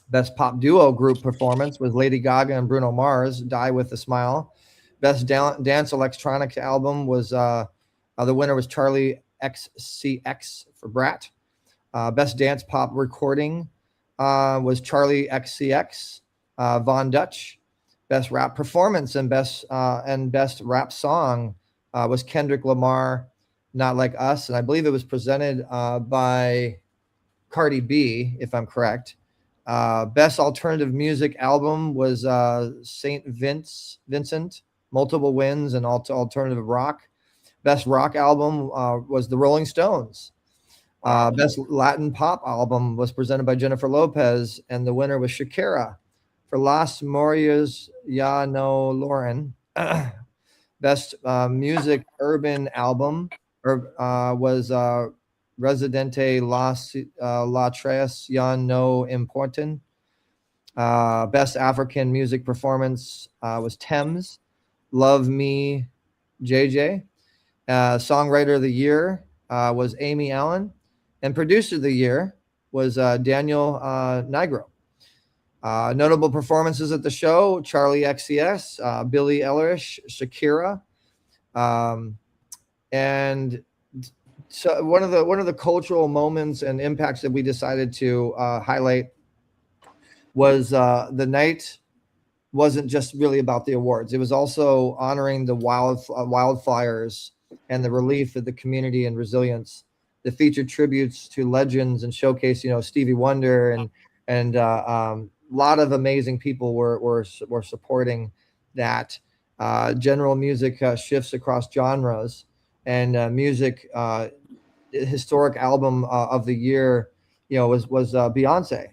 D: Best pop duo group performance was Lady Gaga and Bruno Mars, Die With a Smile. Best dance electronic album was the winner was Charlie XCX for Brat. Best dance pop recording was Charlie XCX, Von Dutch. Best rap performance and best rap song was Kendrick Lamar, Not Like Us, and I believe it was presented by Cardi B, if I'm correct. Best alternative music album was Saint Vincent, multiple wins and alternative rock. Best rock album was the Rolling Stones. Best Latin pop album was presented by Jennifer Lopez, and the winner was Shakira for Las Morias Ya No Lauren. Best music urban album was Residente La Tres Ya No Importan. Best African music performance was Thames, Love Me JJ. Songwriter of the year was Amy Allen, and producer of the year was Daniel Nigro. Notable performances at the show: Charlie XCX, Billie Eilish, Shakira. And so one of the cultural moments and impacts that we decided to highlight was the night wasn't just really about the awards. It was also honoring the wildfires and the relief of the community and resilience. The featured tributes to legends and showcase, Stevie Wonder and lot of amazing people were supporting that. General music shifts across genres, and music historic album of the year, was Beyonce,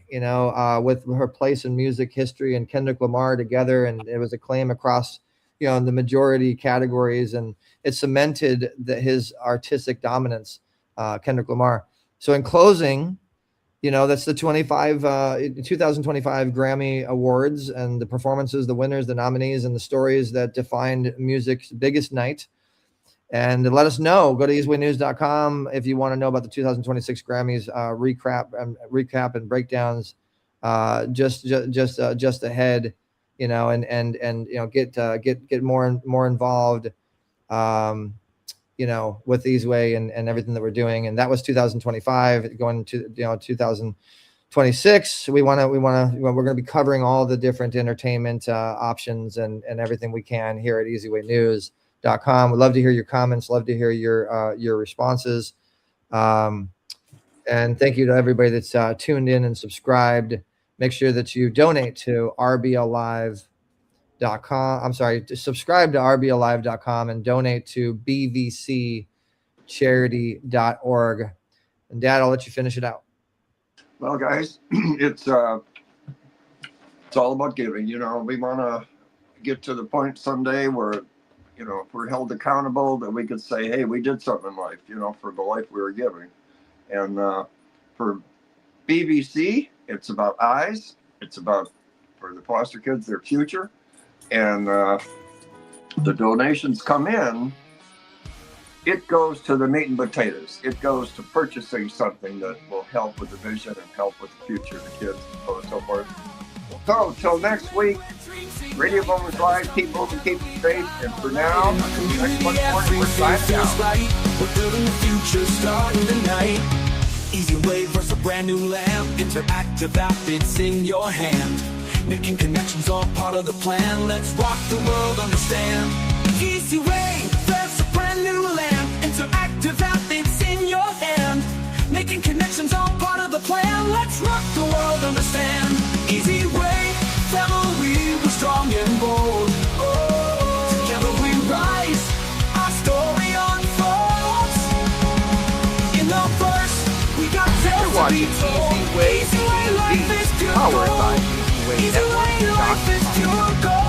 D: with her place in music history and Kendrick Lamar together, and it was acclaim across, the majority categories, and it cemented his artistic dominance, Kendrick Lamar. So in closing, that's the 2025 Grammy Awards and the performances, the winners, the nominees, and the stories that defined music's biggest night. And let us know. Go to eZWaynews.com if you want to know about the 2026 Grammys recap and breakdowns. Just ahead, and get more involved, with eZWay and everything that we're doing. And that was 2025. Going to 2026, we're going to be covering all the different entertainment options and everything we can here at eZWaynews.com. We'd love to hear your comments, love to hear your responses. And thank you to everybody that's tuned in and subscribed. Make sure that you donate to RBLlive.com. Subscribe to RBLlive.com and donate to bvccharity.org. And Dad, I'll let you finish it out.
C: Well, guys, it's all about giving. We want to get to the point someday where, if we're held accountable, that we could say, hey, we did something in life, for the life we were giving. And for BBC, it's about eyes. It's about, for the foster kids, their future. And the donations come in, it goes to the meat and potatoes. It goes to purchasing something that will help with the vision and help with the future of the kids and so on and so forth. So, till next week, Radio Boomers Live, keep moving, keep faith, and for now, next Monday morning, we're signing out.
F: We're building the future, starting tonight. eZWay versus a brand new lamp. Interactive app, it's in your hand. Making connections all part of the plan. Let's rock the world, understand. eZWay versus a brand new lamp. Interactive app, it's in your hand. Making connections all part of the plan. Let's rock the world, understand. eZWay, family, we're strong and bold. Together we rise, our story unfolds. In the verse, we got tales to be told. eZWay life is pure gold. eZWay life is pure gold.